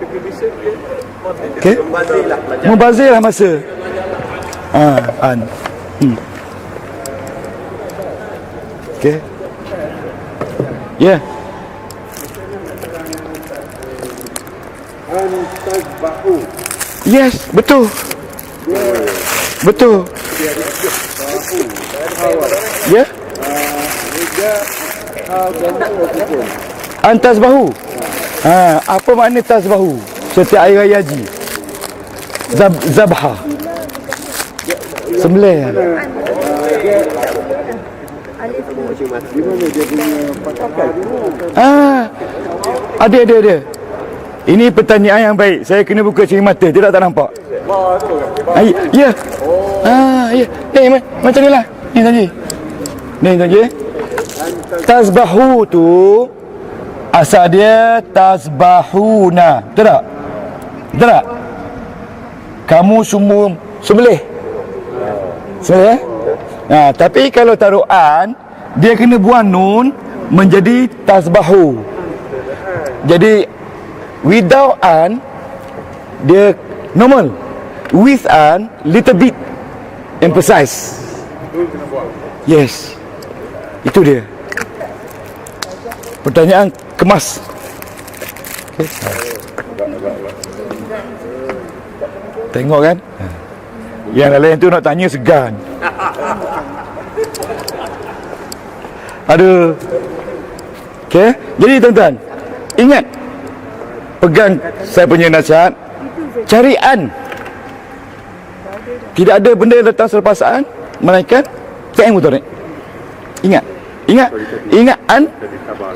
Okey? Mubazirlah masa. An. Okey. Ya. Yes, betul. Betul. Ya. Antas bahu. Apa makna tasbahu? Setiap hari raya haji. Zabha. Sembelih. Ada. Ini pertanyaan yang baik. Saya kena buka cermin mata. Dia tak nampak. Ya. Ya. Macam ni lah. Ni tadi. Tasbahu tu asal dia tasbahuna. Betul tak? Betul tak? Kamu semua sembelih. Sembelih. Tapi kalau taruhan, dia kena buang nun menjadi tasbahu. Jadi without an, dia normal. With an, little bit emphasize. Yes. Itu dia. Pertanyaan kemas. Okay. Tengok kan? Yang lain tu nak tanya segan. Aduh. Okay. Jadi tuan-tuan, ingat, pegang saya punya nasihat. Cari an. Tidak ada benda yang datang selepas an, melainkan fi'il mudhari'. Ingat an.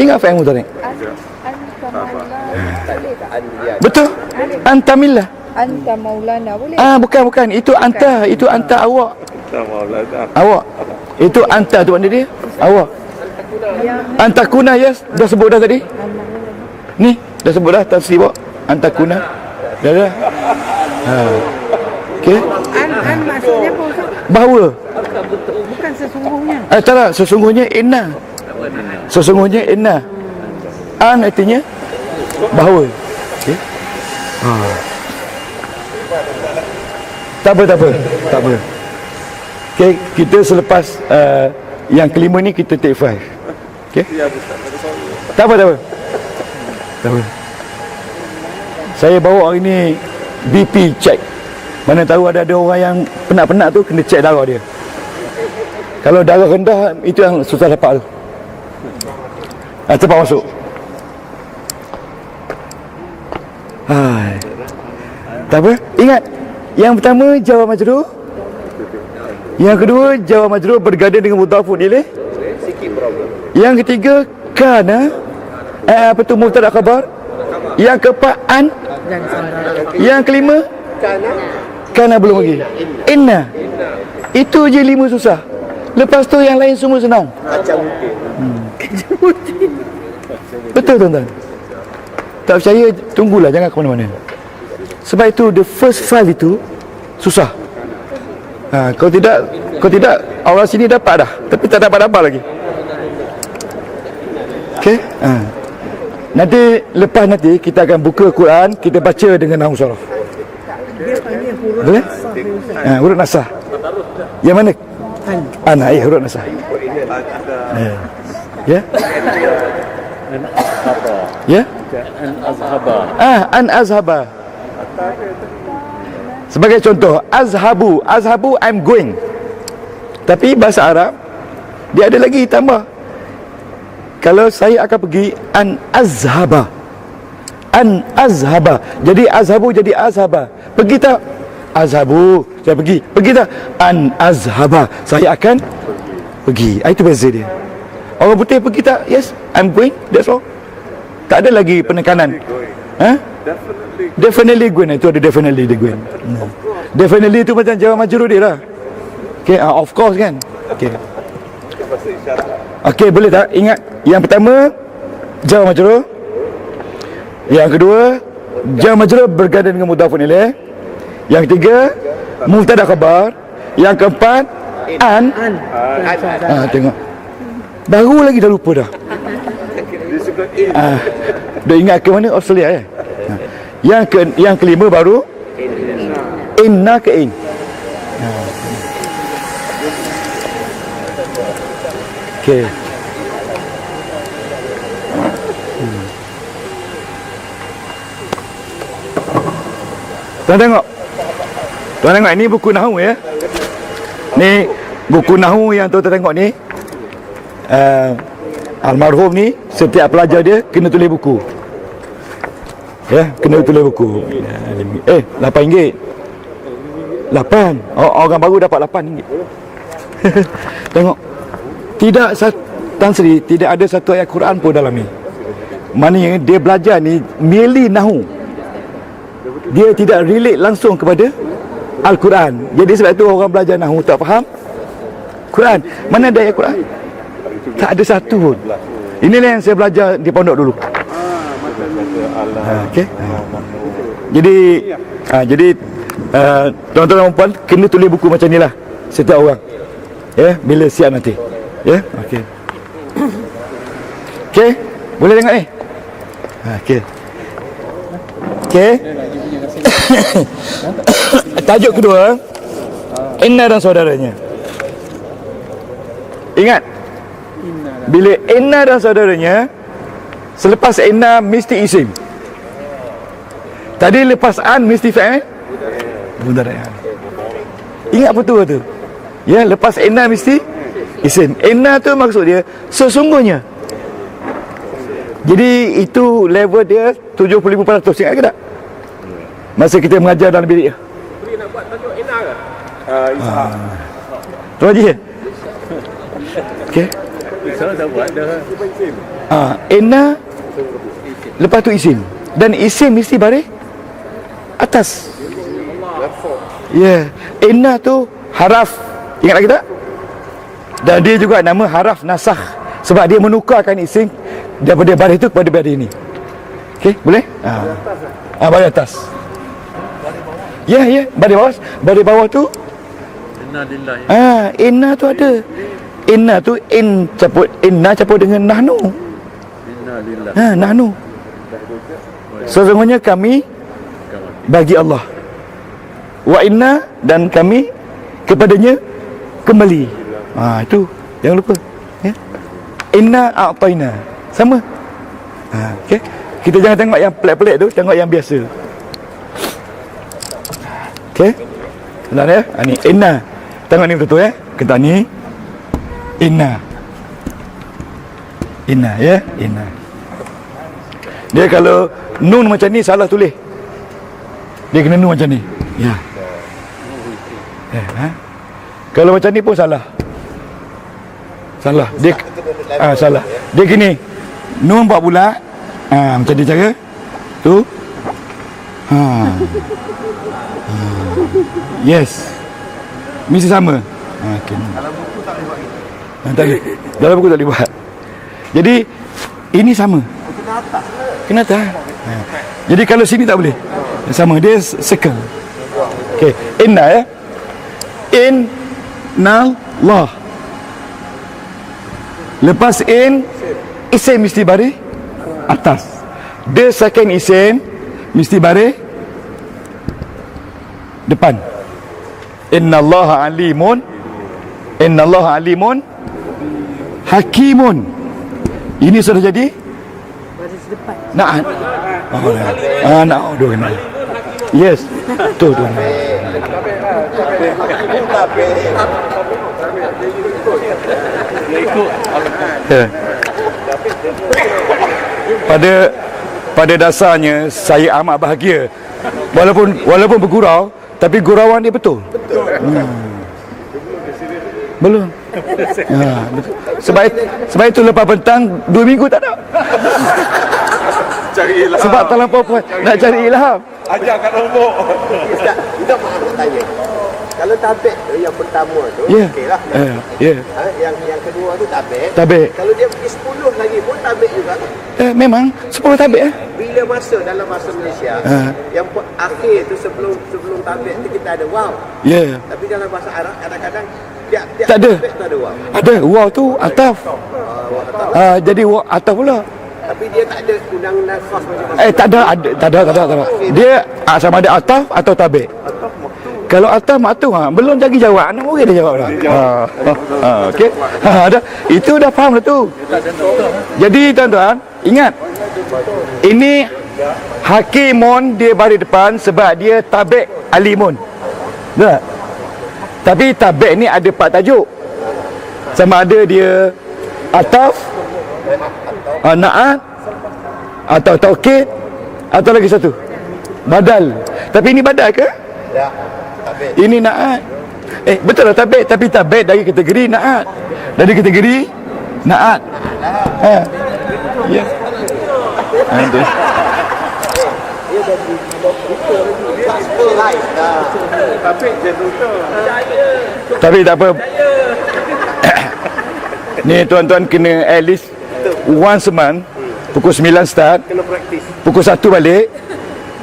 Ingat fi'il mudhari'. Betul. Anta millah. Anta maulana boleh? Bukan. Itu anta awak. Awak. Itu anta tu makna dia. Awak. Antakuna, yes. Dah sebut dah tadi. Ni dah sebut dah tasrif. Antakuna. Dah. Okey. An maksudnya apa? Bahawa. Bukan sesungguhnya. Tak, sesungguhnya inna. Sesungguhnya inna. An artinya bahawa. Okey. Tak apa. Okey, kita selepas yang kelima ni kita take 5. Okey? Tak apa. Saya bawa hari ni BP check. Mana tahu ada orang yang penat-penat tu kena check darah dia. Kalau darah rendah, itu yang susah dapat tu. Cepat masuk. Tak apa. Ingat, yang pertama jawab majrur. Yang kedua jawab majrur berganda dengan mudhafun ilaih. Yang ketiga kana. Apa tu mubtada khabar. Yang keempat an. Yang kelima kana belum lagi. Inna. Itu je 5 susah. Lepas tu yang lain semua senang. Betul tuan-tuan. Tak percaya, tunggulah, jangan ke mana-mana. Sebab itu the first 5 itu susah. Kalau tidak orang sini dapat dah, tapi tak dapat lagi. Okey. Lepas nanti kita akan buka Quran, kita baca dengan nahwu saraf. Boleh? Huruf nasah. Yang mana? Huruf nasah. Ya? Ya? An azhaba. Sebagai contoh, azhabu I'm going. Tapi bahasa Arab dia ada lagi tambah. Kalau saya akan pergi, an azhaba. Jadi azhabu jadi azhaba. Pergi tak? Azhabu, saya pergi. Pergi tak? An azhaba, saya akan pergi. Itu beza dia. Orang putih pergi tak? Yes, I'm going. That's all. Tak ada lagi penekanan. Definitely going. Itu ada definitely dia going. Definitely itu macam jawab majrur dia lah. Okay, of course kan. Okay, boleh tak? Ingat, yang pertama jawab majrur. Yang kedua jawab majrur berganda dengan mudhafun ilaih. Yang ketiga mubtada khabar. Yang keempat an. Tengok. Baru lagi dah lupa dah. Dah ingat ke mana? Australia Yang kelima baru inna ke in. Okey. Tuan tengok. Tuan tengok, ini buku Nahu ya. Ni buku Nahu yang tuan tengok ni. Almarhum ni setiap pelajar dia kena tulis buku. Ya, kena tulis buku. RM8. 8. Orang baru dapat RM8. Tengok. Tan Sri, tidak ada satu ayat Quran pun dalam ni. Maknanya dia belajar ni merely Nahu. Dia tidak relate langsung kepada Al-Quran. Jadi sebab itu orang belajar Nahu tak faham Quran. Mana ada ayat Quran? Tak ada satu pun. Inilah yang saya belajar di pondok dulu. Okey. Jadi tuan-tuan dan puan kena tulis buku macam ni lah setiap orang. Ya, bila siap nanti. Ya, okey. Okey, boleh tengok ni. Okey. Okey. Tajuk kedua, Inna dan saudaranya. Ingat, bila Inna dan saudaranya, selepas Inna mesti isim. Tadi lepas An mesti fa'il mudara'an. Ingat betul tu. Ya, lepas Inna mesti isim. Inna tu maksud dia sesungguhnya. Jadi itu level dia 75%. Ingat ke tak? Masa kita mengajar dalam bilik. Boleh nak buat tajuk Ina ke? Tu Haji ya? Okey. Saya dah buat dah. Inna lepas tu isim. Dan isim mesti baris atas. Ya, Inna tu haraf. Ingat lagi tak? Dan dia juga nama haraf nasakh. Sebab dia menukarkan isim daripada baris itu kepada baris ini. Okey, boleh? Baris atas. Ya, baris bawah tu Inna lillahi. Inna tu ada. Inna tu inna campur dengan nahnu. Inna lillahi. Nahnu. Sesungguhnya kami bagi Allah. Wa inna, dan kami kepadanya kembali. Itu jangan lupa. Ya. Inna a'tayna. Sama. Okey. Kita jangan tengok yang pelik-pelik tu, tengok yang biasa. Okey. Benar ya? Ni inna. Tengok ni betul ya. Kita ni inna. Inna ya, inna. Dia kalau nun macam ni salah tulis. Dia kena nun macam ni. Ya. Kalau macam ni pun salah. Salah. Dia salah. Dia gini. Nun 4 bulat. Macam ni cara. Tu. Yes. Mesti sama. Okay. Dalam buku tak boleh buat. Tak boleh. Dalam buku tak boleh buat. Jadi ini sama. Kena atas. Jadi kalau sini tak boleh. Sama, dia circle. Okey, inna ya. Inna Allah. Lepas isim mesti baris atas. The second isim mesti baris depan. Inna Allah alimun hakimun. Ini sudah jadi Baris depan. Na'at. Na'at dua kena. Yes. Tu. Pada dasarnya saya amat bahagia. Walaupun bergurau, tapi gurauan dia betul. Belum. Sebab itu lepas petang 2 minggu tak ada. Cari ilham. Sebab terlampau nak cari ilham. Ajar kat nombor. Kita maaf nak tanya. Kalau tabik tu yang pertama tu, okey lah. Yang kedua tu tabik. Kalau dia pergi 10 lagi pun tabik juga. Memang 10 tabik. Bila masa dalam bahasa Malaysia, yang akhir tu sebelum tabik tu kita ada waw. Tapi dalam bahasa Arab kadang-kadang tiap tak ada. tabik tu ada waw. Ada waw tu ataf. Jadi waw ataf pula. Tapi dia tak ada undang-undang khas macam Tak ada. Dia sama ada ataf atau tabik. Kalau ataf maktuh belum lagi jawab. Anak orang dah jawab dah. Okey. Ada. Itu dah faham dah tu. Jadi tuan-tuan, ingat. Ini Hakimun dia baris depan sebab dia tabik alimun. Betul tak? Tapi tabik ni ada 4 tajuk. Sama ada dia ataf, na'at, atau taukid, atau lagi satu badal. Tapi ini badal ke? Ya, tabik. Ini na'at. Betul lah tabik, tapi tabik dari kategori na'at. Dari kategori na'at. Ya. Itu. Tapi tak apa. Ni tuan-tuan kena at least once a month, pukul 9 start, Kena praktis. pukul 1 balik,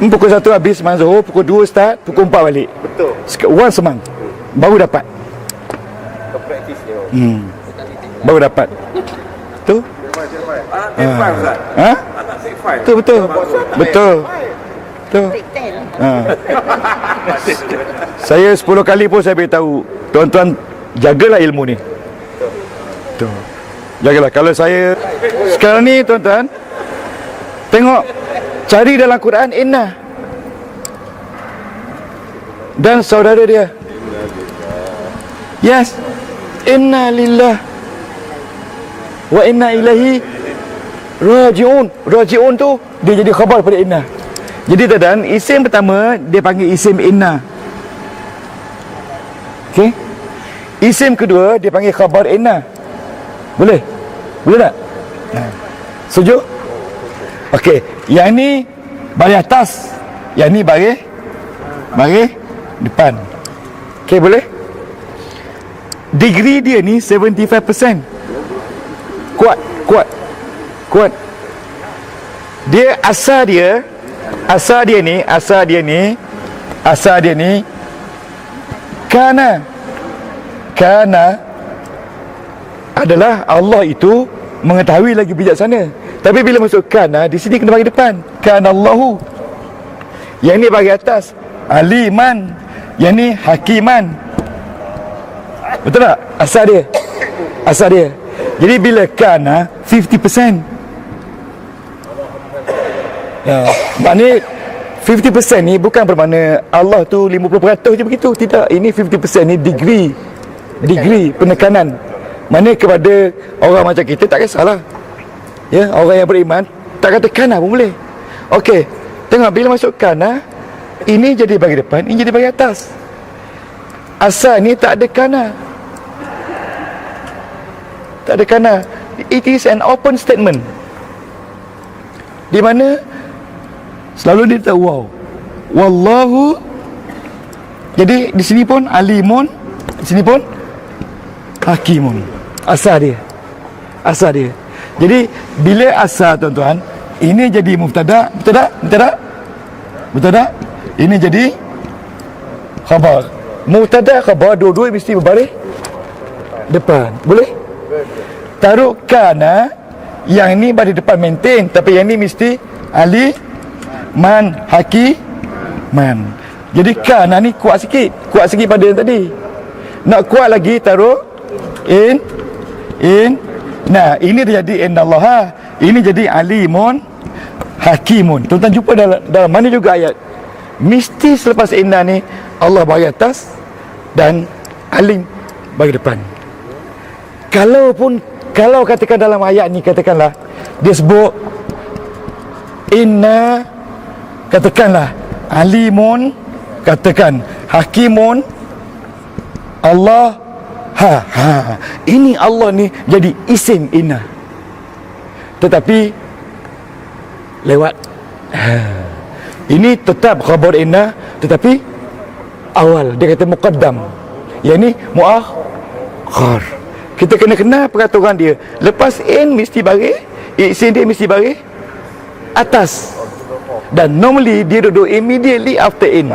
pukul 1 habis sembahyang Zuhur, pukul 2 start, pukul 4 balik. Betul. Once a month baru dapat. Kena praktis dia. Baru dapat. Tu? Ha? Tu betul. Betul. Betul. Saya 10 kali pun saya beritahu, tuan-tuan jagalah ilmu ni. Tu. Jagalah. Kalau saya sekarang ni tuan-tuan tengok, cari dalam Quran inna dan saudara dia. Yes. Inna lillah wa inna ilaihi raji'un. Raji'un tu dia jadi khabar pada inna. Jadi tuan-tuan, isim pertama dia panggil isim inna. Okey. Isim kedua dia panggil khabar inna. Boleh? Boleh tak? Setuju? Okey, yang ni baris atas, yang ni baris depan. Okey, boleh? Degree dia ni 75%. Kuat. Dia asal dia ni kana adalah Allah itu mengetahui lagi bijaksana. Tapi bila masuk kana, di sini kena bagi depan. Kana Allahu. Yang ni bagi atas. Aliman. Yang ni hakiman. Betul tak? Asal dia. Jadi bila kana 50%. Ya, maknanya 50% ni bukan bermakna Allah tu 50% je begitu. Tidak. Ini 50% ni degree penekanan. Mana kepada orang macam kita tak kisahlah. Ya, orang yang beriman tak kata kana pun boleh. Okey. Tengok bila masuk kana, ini jadi bagi depan, ini jadi bagi atas. Asal ni tak ada kana. Tak ada kana. It is an open statement. Di mana selalu dia tahu wow. Wallahu. Jadi di sini pun alimun, di sini pun hakimun. Asal dia. Jadi bila asal tuan-tuan, ini jadi mubtada, betul tak? Ini jadi khabar. Mubtada khabar dua-dua mesti berbaris depan. Boleh? Taruh kana, yang ni baris depan maintain, tapi yang ni mesti ali man hakiman. Jadi kana ni kuat sikit pada yang tadi. Nak kuat lagi taruh in. Nah, ini dia jadi innallaha. Ini jadi alimun hakimun. Tuan-tuan jumpa dalam mana juga ayat. Mesti selepas inna ni Allah bagi atas dan alim bagi depan. Kalau katakan dalam ayat ni, katakanlah dia sebut inna, katakanlah alimun, katakan hakimun, Allah. Ini Allah ni jadi isim inna. Tetapi lewat ini tetap khabar inna, tetapi awal dia kata muqaddam. Yang ni muakhar. Kita kena kenal peraturan dia. Lepas in mesti baris, isim dia mesti baris atas. Dan normally dia duduk immediately after in.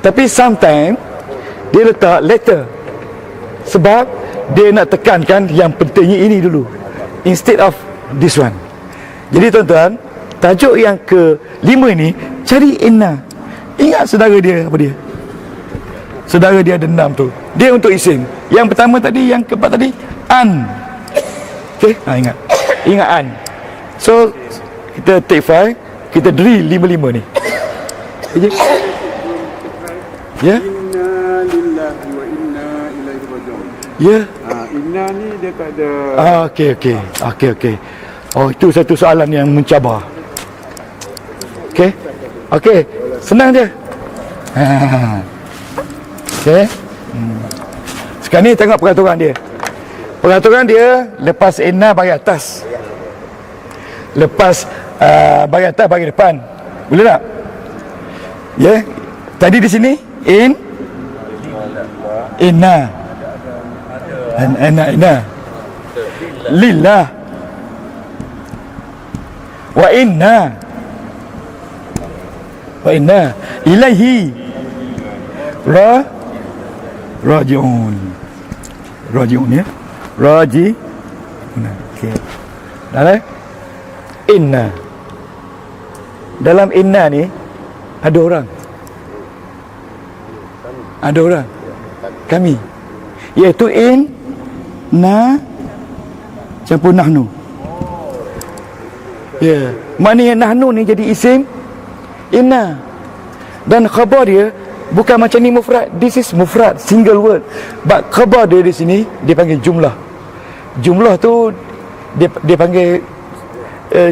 Tapi sometimes dia letak letter sebab dia nak tekankan yang pentingnya ini dulu instead of this one. Jadi tuan-tuan, tajuk yang ke-5 ni cari inna. Ingat saudara dia apa dia? Saudara dia ada 6 tu. Dia untuk isim. Yang pertama tadi, yang keempat tadi an. Okey, ingat an. So kita take 5, kita drill 55 ni. Ya. Inna lillahi wa inna ilaihi raji'un. Ya. Inna ni dia tak ada. Okey. Oh, itu satu soalan yang mencabar. Okey. Senang je. Okey. Sekarang ni tengok peraturan dia. Peraturan dia, lepas inna bagi atas. Lepas bagi atas bagi depan. Boleh tak? Ya. Tadi di sini inna lillah wa inna ilaihi raji'un ya. Okey. Inna. Dalam inna ni ada orang. Kami. Iaitu campur nahnu. Ya. Maknanya nahnu ni jadi isim inna. Dan khabar dia bukan macam ni mufrad. This is mufrad, single word. But khabar dia di sini dia panggil jumlah. Jumlah tu dia panggil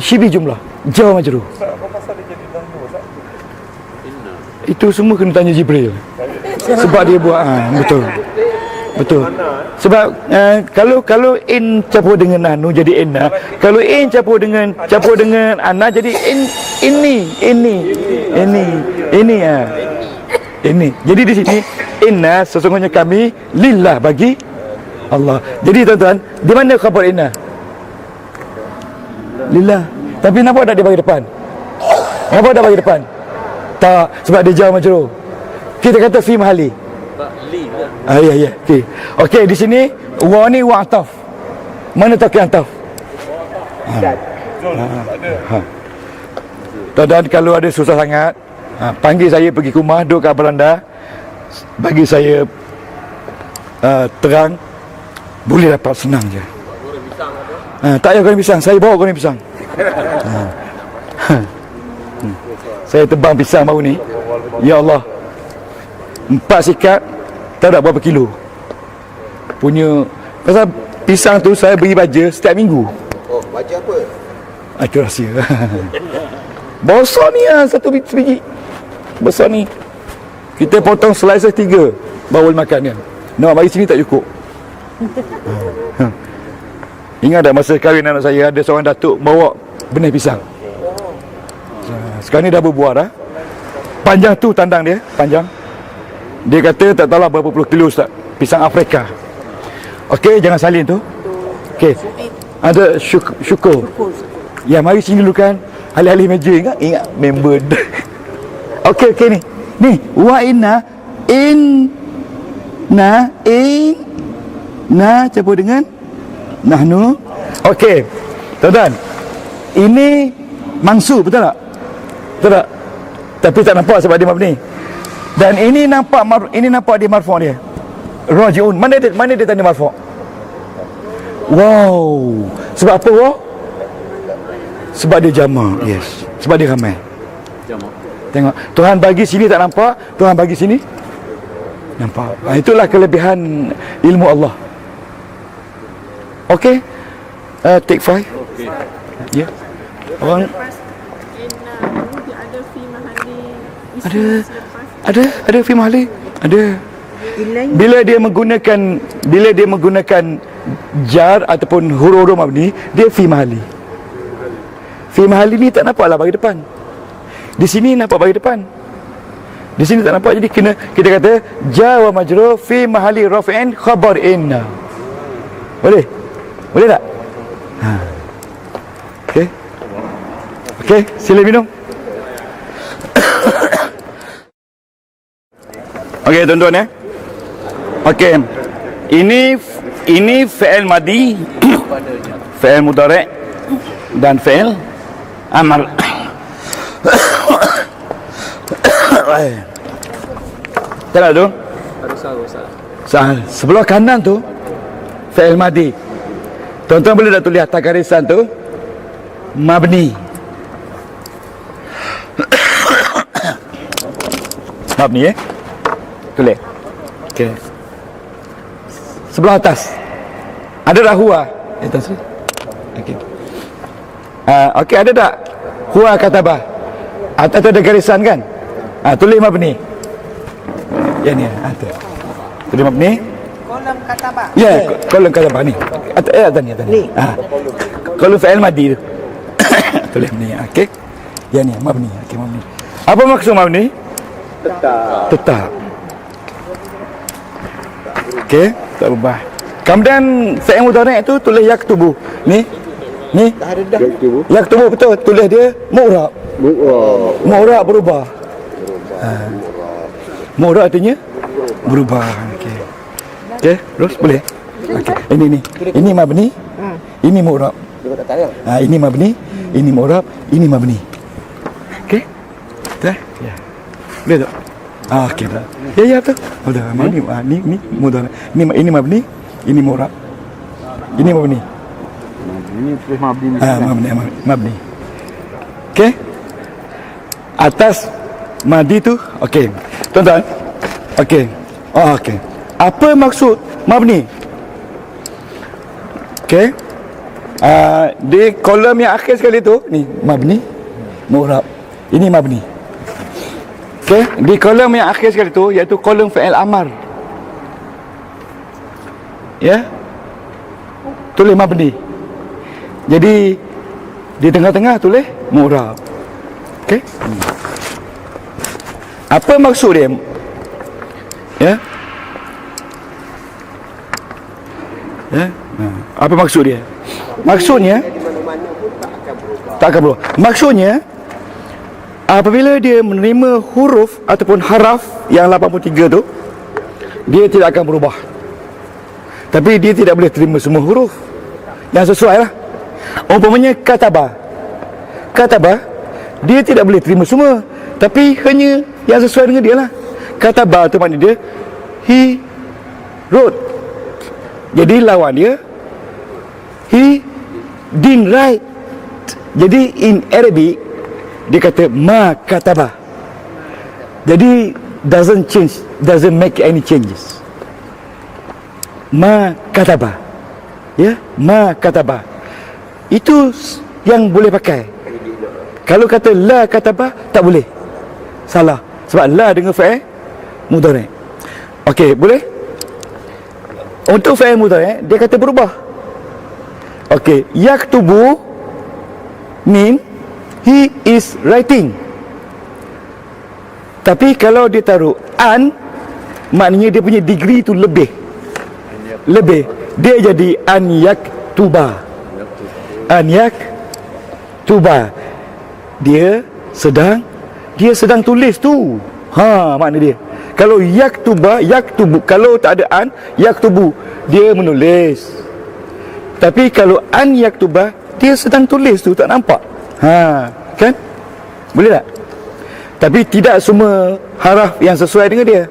syibih jumlah. Jar majrur. Apa pasal dia jadi nahnu, Ustaz? Itu semua kena tanya Jibril. Sebab dia buat betul. Sebab kalau in campur dengan nahnu jadi inna. Kalau in campur dengan anna jadi ini. Jadi di sini inna sesungguhnya kami lillah bagi Allah. Jadi tuan-tuan, di mana khabar inna? Lillah. Tapi nampak tak dia bagi depan? Tak, sebab dia jar majrur. Kita kata fi mahali. Ya. Okey, di sini wa ni wa ataf. Mana takkan ataf? Dan kalau ada susah sangat, panggil saya pergi ke rumah, duduk kat beranda, bagi saya terang, boleh dapat senang je. Tak payah goreng pisang, saya bawa goreng pisang. Saya tebang pisang baru ni. Ya Allah, 4 sikat, tak ada berapa kilo punya. Pasal pisang tu saya beri baja setiap minggu. Oh, baja apa? Itu rahsia. Besar ni satu biji. Besar ni. Kita potong slices 3 baru makan dia. Nak bagi sini tak cukup. Ingat tak masa kahwin anak saya, ada seorang datuk bawa benih pisang. Sekarang ni dah berbuah dah. Panjang tu tandang dia, panjang. Dia kata tak tahulah berapa puluh kilo, Ustaz. Pisang Afrika. Okey, jangan salin tu. Okey. Ada syukur. Ya, mari sini dulu kan. Alih-alih meja, ingat member. Okey ni. Ni, wa inna campur dengan nahnu. Okey. Tuan-tuan. Ini mansub, betul tak? Tapi tak nampak sebab dia mabni. Dan ini nampak dia marfu' dia. Raji'un. Mana dia tanda marfu'? Wow. Sebab apa wow? Sebab dia jama'. Yes. Sebab dia ramai. Jama'. Tengok. Tuhan bagi sini tak nampak, Tuhan bagi sini nampak. Itulah kelebihan ilmu Allah. Okey. Take 5. Okey. Ya. Orang ada fi mahali. Ada. Bila dia menggunakan jar ataupun huruf mabni, dia fi mahali. Fi mahali ni tak nampaklah bagi depan. Di sini nampak bagi depan. Di sini tak nampak, jadi kita kata jar wa majrur fi mahali raf'in khabar inna. Boleh tak? Okey, sila minum. Okey tuan-tuan Okey. Ini fi'il madi, fi'il mudhari' dan fi'il amr. Tengok tu. Sahal. Sebelah kanan tu fi'il madi. Tuan-tuan boleh tak tulis atas garisan tu mabni. Mabni tulis. Okey. Sebelah atas ada tak huwa? Atas. Okey. Okey, ada tak huwa katabah? Atas ada garisan kan? Tulis mabni. Ya ni, tu. Tulis mabni. Kolom katabah. Ya, kolom katabah ni. Atas ni, atas ni. Kolom fi'il madi tu. Tulis ni. Okey. Ya ni, mabni. Okey, mabni. Apa maksud mabni? Tetap. Okey, tak berubah. Kemudian fi'il mudhari' tu tulis yaktubu. Ni. Yaktubu betul, tulis dia mu'rab. Mu'rab berubah. Mu'rab artinya berubah. Okey. Okey, terus boleh. Okey. Ini mabni. Ini mu'rab. Ini mabni, ini mu'rab, ini mabni. Okey. Dah. Ya. Boleh tak? Okey dah. Ya betul. Sudah. Mabni. Ni mudhari'. Ini mabni, ini mu'rab. Ini mabni. Ini tulis mabni. Mabni. Okey. Atas madi tu, okey. Tuan-tuan. Okey. Okey. Apa maksud mabni? Okey. Di kolom yang akhir sekali tu, ni mabni, mu'rab. Ini mabni. Okey, di kolom yang akhir sekali tu iaitu kolom fi'il amar. Ya. Tulis mabni. Jadi di tengah-tengah tulis mu'rab. Okey. Apa maksud dia? Ya. Ya. Apa maksud dia? Maksudnya tak akan berubah. Maksudnya apabila dia menerima huruf ataupun haraf yang 83 tu, dia tidak akan berubah. Tapi dia tidak boleh terima semua huruf yang sesuai lah. Umpamanya katabah, dia tidak boleh terima semua, tapi hanya yang sesuai dengan dia lah. Katabah tu maknanya dia he wrote. Jadi lawan dia he didn't write. Jadi in Arabic dia kata ma katabah. Jadi doesn't make any changes. Ma katabah. Ya, ma katabah. Itu yang boleh pakai. Kalau kata la katabah tak boleh. Salah. Sebab la dengan fi'il mudhari'. Okey, boleh? Untuk fi'il mudhari' dia kata berubah. Okey, yaktubu mean he is writing. Tapi kalau dia taruh an, maknanya dia punya degree tu lebih. Dia jadi an yaktuba. An yaktuba. Dia sedang tulis tu. Makna dia. Kalau yaktubu, kalau tak ada an, yaktubu, dia menulis. Tapi kalau an yaktuba, dia sedang tulis tu, tak nampak. Kan? Boleh tak? Tapi tidak semua haraf yang sesuai dengan dia.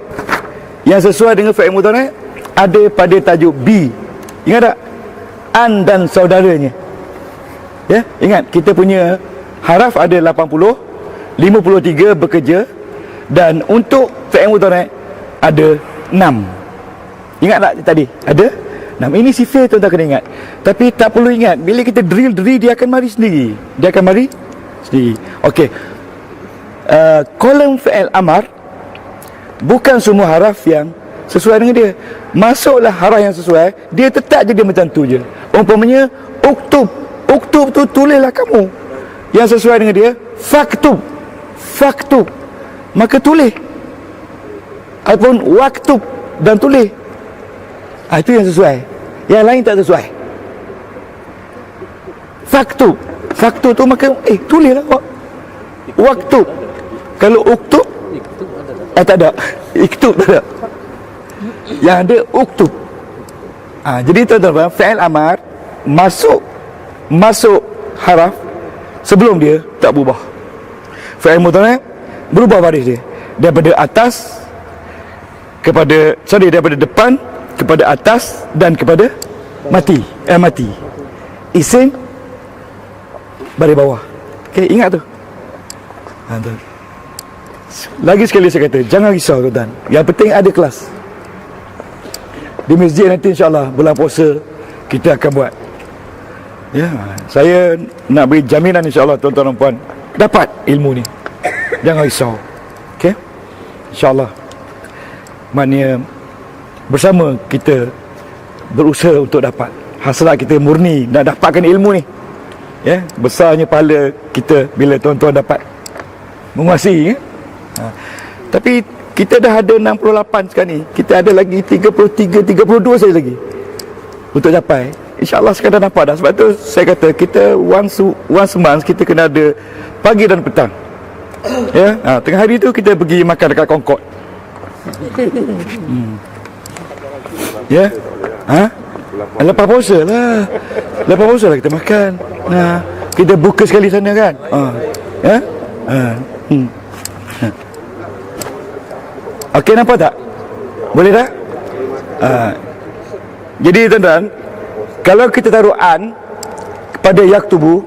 Yang sesuai dengan fi'il mudhari' ada pada tajuk B. Ingat tak? An dan saudaranya. Ya, ingat kita punya haraf ada 80, 53 bekerja, dan untuk fi'il mudhari' ada 6. Ingat tak tadi? Ada 6. Ini sifir tuan-tuan kena ingat. Tapi tak perlu ingat. Bila kita drill dia akan mari sendiri. Okey. Kolom fi'il amar bukan semua haraf yang sesuai dengan dia. Masuklah haraf yang sesuai, dia tetap jadi macam tu je. Umpamanya uktub tu tulislah kamu. Yang sesuai dengan dia faktub, maka tulis. Ataupun waktub dan tulis. Itu yang sesuai. Yang lain tak sesuai. Faktub tu maka tulislah. Waktub. Kalau uktub tak ada. Iktub tak ada. Yang ada uktub. Jadi tuan-tuan, fi'il amar masuk haraf sebelum dia tak berubah. Fi'il mudhari' berubah baris dia daripada atas daripada depan kepada atas dan kepada mati. Isim baris bawah. Okey, ingat tu. Lagi sekali saya kata, jangan risau tuan. Yang penting ada kelas. Di masjid nanti insya-Allah bulan puasa kita akan buat. Ya, saya nak beri jaminan insya-Allah tuan-tuan dan puan dapat ilmu ni. Jangan risau. Okey? Insya-Allah. Maknanya bersama kita berusaha untuk dapat. Hasrat kita murni nak dapatkan ilmu ni. Ya, besarnya pahala kita bila tuan-tuan dapat menguasai, ya? Tapi kita dah ada 68 sekarang ni. Kita ada lagi 33, 32 saja lagi untuk capai. InsyaAllah sekadar nampak dah. Sebab tu saya kata kita once a month kita kena ada pagi dan petang. Ya, tengah hari tu kita pergi makan dekat Concord. Ya. Lepas puasa lah. Lepas puasa lah kita makan. Kita buka sekali sana kan. Ya. Okey, nampak tak? Boleh tak? Jadi tuan-tuan, kalau kita taruh an pada yaktubu,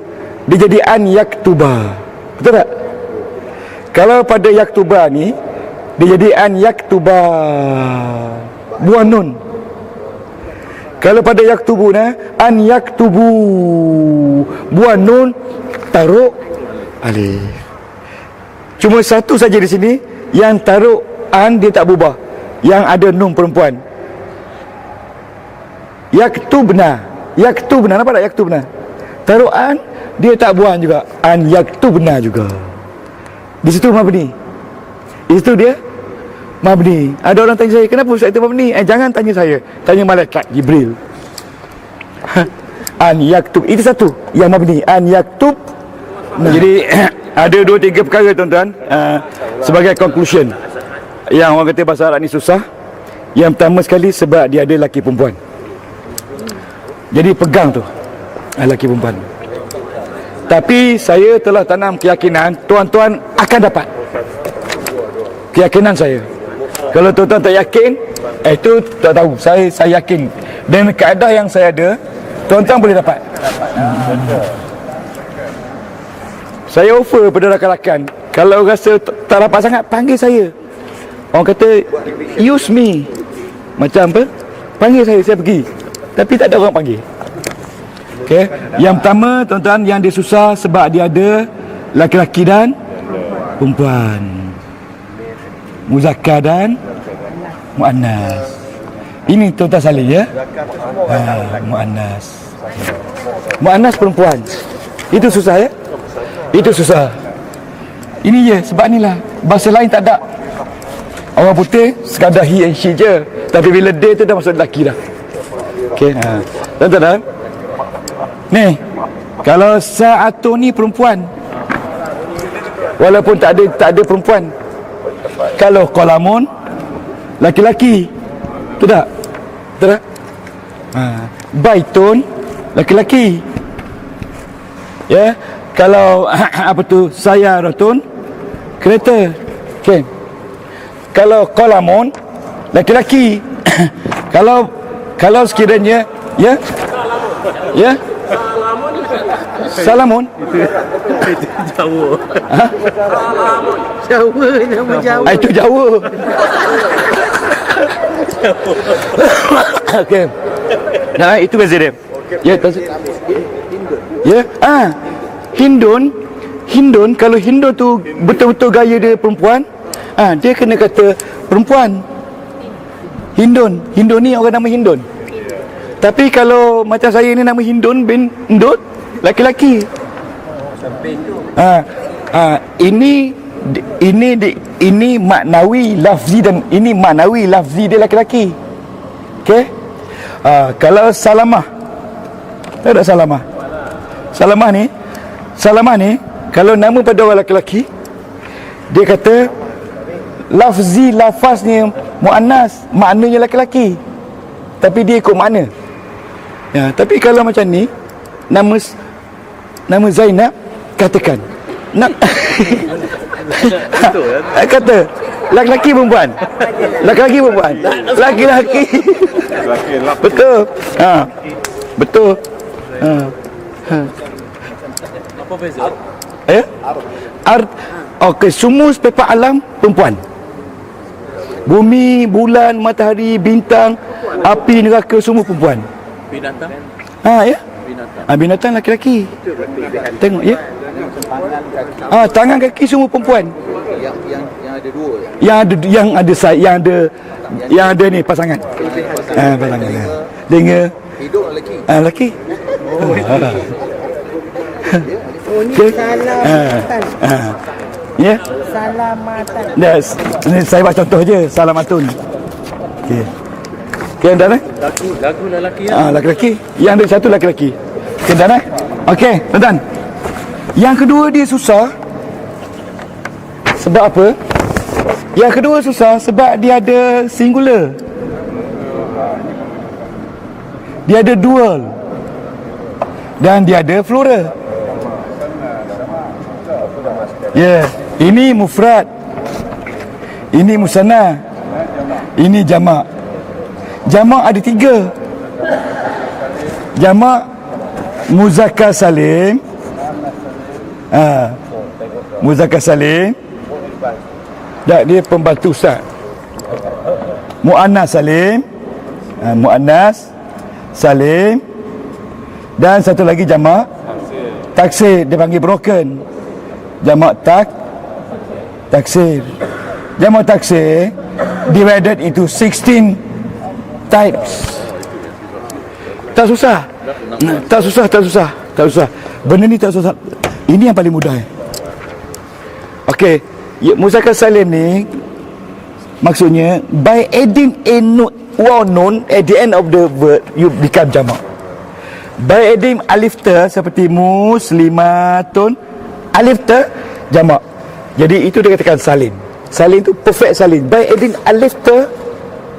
dia jadi an yaktuba. Betul tak? Kalau pada yaktuba ni, dia jadi an yaktuba. Buang nun. Kalau pada yaktubu ni, an yaktubu. Buang nun, taruh alif. Cuma satu saja di sini yang taruh an dia tak berubah, yang ada nun perempuan. Yaktubna, nampak tak yaktubna? Taruh an dia tak buang juga, an yaktubna juga. Di situ mabni. Di situ dia mabni. Ada orang tanya saya, kenapa ustaz itu mabni? Jangan tanya saya, tanya malaikat Jibril. An yaktub, itu satu yang mabni, an yaktub. Jadi ada 2-3 perkara tuan-tuan, sebagai conclusion. Yang orang kata bahasa Arab ni susah. Yang pertama sekali sebab dia ada lelaki perempuan. Jadi pegang tu lelaki perempuan. Tapi saya telah tanam keyakinan tuan-tuan akan dapat. Keyakinan saya. Kalau tuan-tuan tak yakin, itu tak tahu. Saya yakin. Dan kaedah yang saya ada, tuan-tuan boleh dapat. Saya offer pada rakan-rakan, kalau rasa tak dapat sangat, panggil saya. Orang kata use me. Macam apa? Panggil saya pergi. Tapi tak ada orang panggil. Okey. Yang pertama tuan-tuan, yang dia susah sebab dia ada laki-laki dan perempuan. Muzakkar dan muannas. Ini tuan-tuan salih ya. Muannas. Muannas perempuan. Itu susah ya? Itu susah. Ini je, sebab inilah bahasa lain tak ada. Orang putih sekadar he and she je, tapi bila they tu dah masuk lelaki dah. Okey, tuan-tuan. Ni, kalau sa'atu ni perempuan, walaupun tak ada perempuan. Kalau qalamun laki-laki. Betul tak? Betul tak? Baitun laki-laki. Ya. Kalau apa tu, sayaratun kereta. Okey. Kalau qalamun laki-laki. kalau sekiranya ya salamun Jawa. Jawa, nama Jawa. Itu Jawa. Okey. Nah, itu beza dia. Ya, ya. Hindun, kalau Hindun tu betul-betul gaya dia perempuan, dia kena kata perempuan. Hindun ni orang nama Hindun. Tapi kalau macam saya ni nama Hindun bin Ndut, laki-laki. Ini maknawi lafzi dan ini maknawi lafzi dia laki-laki. Okey? Kalau Salamah, tahu tak Salamah? Salamah ni kalau nama pada orang lelaki, dia kata lafaznya muannas, maknanya lelaki, tapi dia ikut makna. Ya, tapi kalau macam ni, nama Zainab, katakan kata lelaki perempuan. Lelaki. Betul. Betul. Apa beza? Okey, semua spektrum alam perempuan. Bumi, bulan, matahari, bintang, api, neraka, semua perempuan. Binatang? Ya. Binatang. Binatang laki-laki. Tengok ya. Tangan kaki semua perempuan. Yang ada dua. Yang ada ni pasangan. Pasangan. Dengar. Hidung lelaki. Lelaki. Oh, ni Okay. salamatan. Ya. Salamatan. Ni saya buat contoh je. Salamatun. Okey. Okey, dah dah. Lagu lelaki Laki-laki. Yang ada satu laki-laki. Okey, dah dah. Okey, tuan-tuan. Yang kedua dia susah. Sebab apa? Yang kedua susah sebab dia ada singular. Dia ada dual. Dan dia ada plural. Ya, ini mufrad. Ini musanna. Ini jamak. Jamak ada 3. Jamak muzakkar salim. Muzakkar salim. Dan dia pembantu ustaz. Muannas salim. Muannas salim. Dan satu lagi jamak taksir, dia panggil broken. Jamak taksir. Jamak taksir divided into 16 types. Tak susah. Tak susah. Benda ni tak susah. Ini yang paling mudah. Okey, muzakkar salim ni maksudnya by adding a noun at the end of the word you become jamak. By adding alif ta seperti muslimatun, alif ta jamak. Jadi itu dia katakan salim. Salim tu perfect salim. By adding alif ta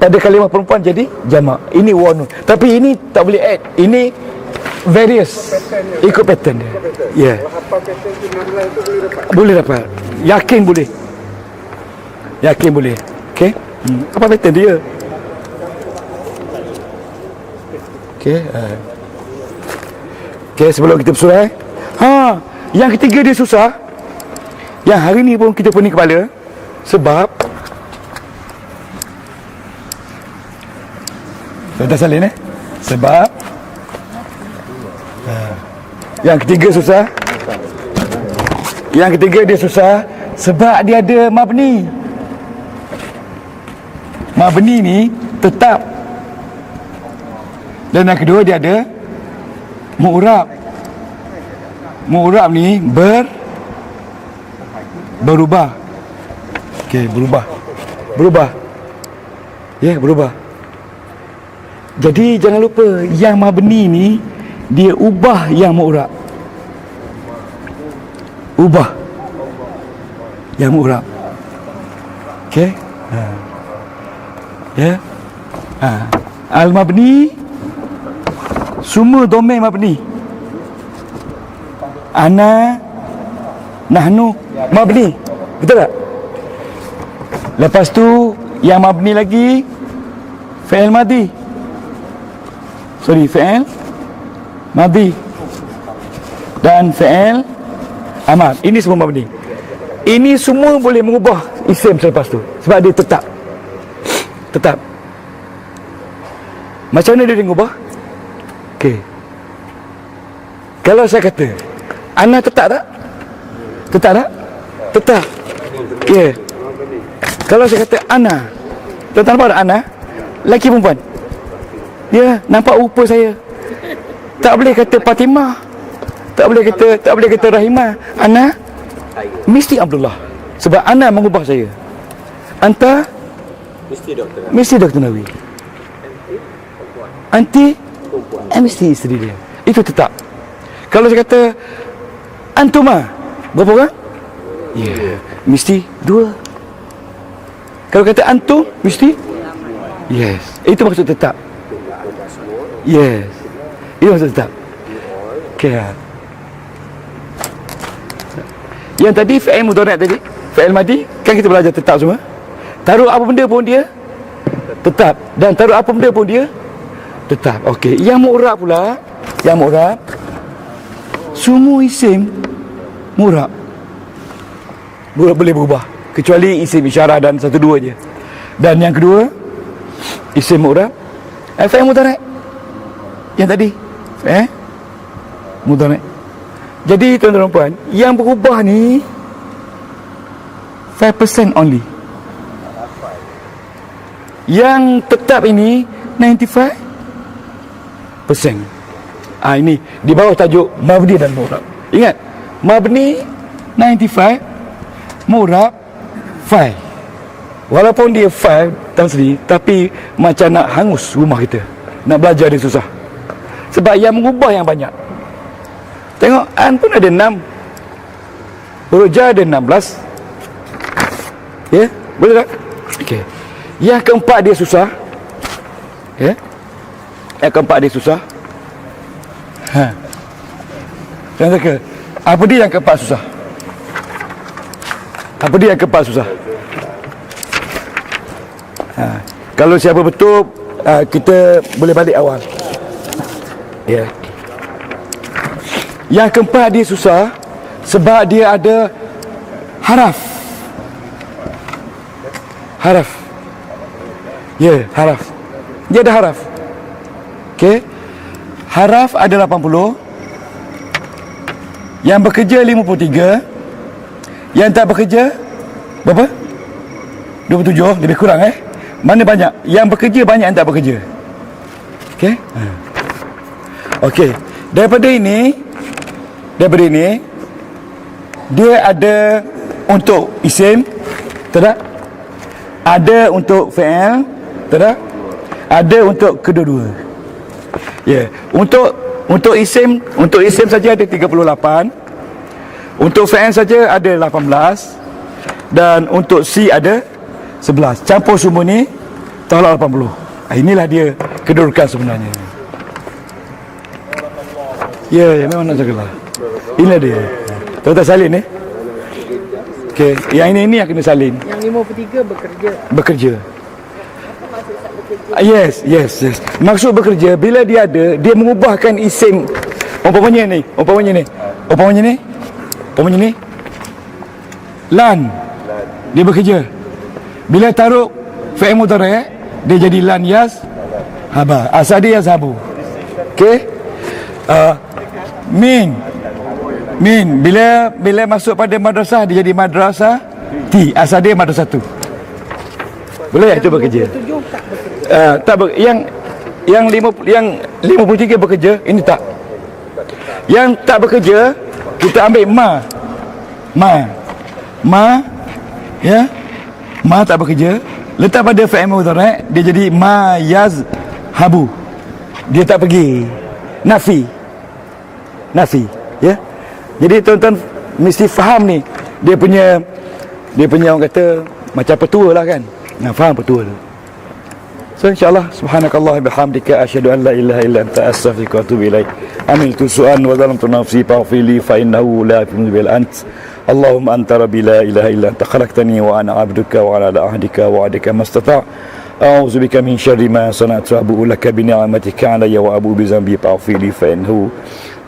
pada kalimah perempuan jadi jamak. Ini one. Tapi ini tak boleh add. Ini various. Ikut pattern dia. Ya. Boleh dapat. Yakin boleh. Okey. Apa pattern dia? Okey. Okey, sebelum kita bersurah. Yang ketiga dia susah. Yang hari ni pun kita pening kepala. Sebab Tuan-tuan salin sebab yang ketiga susah. Yang ketiga dia susah sebab dia ada mabni. Mabni ni tetap. Dan yang kedua dia ada mu'rab. Mu'rab ni berubah. Okey, berubah. Ya, berubah. Jadi jangan lupa yang mabni ni dia ubah yang mu'rab. Ubah yang mu'rab. Okey. Ya. Al-mabni semua domain mabni. Ana, nahnu, mabni. Betul tak? Lepas tu yang mabni lagi fi'il madhi. Fi'il madhi dan fi'il amar. Ini semua mabni. Ini semua boleh mengubah isim selepas tu sebab dia tetap. Macam mana dia mengubah? Okey. Kalau saya kata ana tetap tak? Tetap. Ya. Yeah. Kalau saya kata ana, tuan-tuan nampak tak ana? Lelaki perempuan? Ya, nampak rupa saya. Tak boleh kata Fatimah. Tak boleh kata Rahimah. Ana mesti Abdullah. Sebab ana mengubah saya. Anta mesti Dr. Nawi. Anti mesti isteri dia. Itu tetap. Kalau saya kata antuma, berapa orang? Ya, mesti 2. Kalau kata antum, mesti yes. Itu maksud tetap. Yes. Itu maksud tetap. Okey. Yang tadi fi'il mudhari' tadi, fi'il madhi, kan kita belajar tetap semua. Taruh apa benda pun dia tetap, dan taruh apa benda pun dia tetap. Okey. Yang mu'rab pula, semua isim mu'rab. boleh berubah, kecuali isim isyarah dan satu dua je. Dan yang kedua, isim mu'rab fi'il mudhari' yang tadi mudhari'. Jadi tuan-tuan dan puan, yang berubah ni 5% only. Yang tetap ini 95%. Ini di bawah tajuk mabni dan mu'rab. Ingat, mabni 95, mu'rab 5. Walaupun dia 5 sendiri, tapi macam nak hangus rumah kita. Nak belajar dia susah. Sebab yang mengubah yang banyak. Tengok, an pun ada 6. Huruf jar ada 16. Ya, boleh tak? Okey. Yang keempat dia susah. Ya. Yang keempat dia susah. Jangan ke? Apa dia yang keempat susah? Apa dia yang keempat susah? Kalau siapa betul, kita boleh balik awal. Ya. Yang keempat dia susah sebab dia ada haraf. Haraf. Ya, haraf. Dia ada haraf. Okey. Haraf ada 80. Yang bekerja 53. Yang tak bekerja berapa? 27, lebih kurang Mana banyak? Yang bekerja banyak, yang tak bekerja. Okey? Okey. Daripada ini dia ada untuk isim, tak? Ada untuk fi'il, tak? Ada untuk kedua-dua. Ya, untuk isim saja ada 38. Untuk fi'il saja ada 18 dan untuk si ada 11. Campur semua ni tolak 80. Inilah dia kedudukan sebenarnya. Ya, memang nak cakap lah. Inilah dia. Tuan-tuan salin Okey, yang ini yang kena salin. Yang 53 bekerja. Bekerja. Yes. Maksud bekerja bila dia ada, dia mengubahkan isim. Umpamanya ni. Lan. Dia bekerja. Bila taruh fi'il mudhari', dia jadi lan yazhaba. Asal dia yazhabu. Okey? Min. Bila masuk pada madrasah, dia jadi madrasah ti. Asal dia madrasah tu. Boleh itu bekerja. Yang 53 bekerja, ini tak. Yang tak bekerja, kita ambil ya. Ma tak bekerja, letak pada fi'il mudhari', dia jadi ma yazhabu. Dia tak pergi. Nafi, ya. Jadi tuan-tuan mesti faham ni. Dia punya orang kata macam petua lah kan. Faham petua tu. So insyaAllah, subhanakallah bihamdika asyhadu an la ilaha illa anta astaghfiruka wa atubu ilaik. Amiltu su'an wa zalamtu nafsi faghfirli fa innahu la yaghfiru illa ant. Allahumma anta rabbi la ilaha illa anta khalaqtani wa ana 'abduka wa ala ahdika wa 'adika mastata'. A'udzu bika min syarri ma sana'tu abu'u laka bi ni'matika 'alayya wa abu'u bi dhanbi faghfirli fa innahu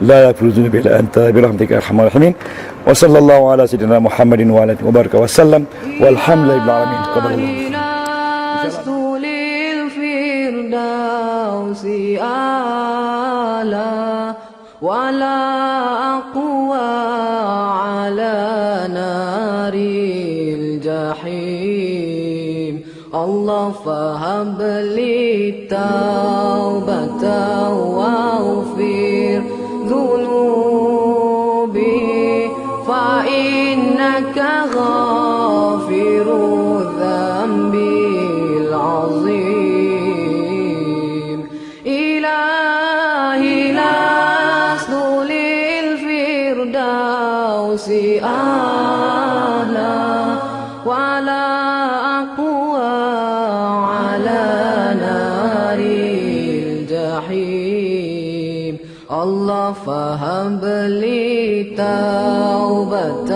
la yaghfiru illa anta bi rahmatika arhamar rahimin. Wa sallallahu ala sayyidina Muhammadin wa alihi wa baraka wa sallam walhamdulillahi rabbil alamin. Qaballahu. ولا أقوى على نار الجحيم الله فهب لي توبة واغفر ذنوبي فإنك غافر الذنب العظيم إلهي أعلى ولا أقوى على نار الجحيم الله فهب لي توبة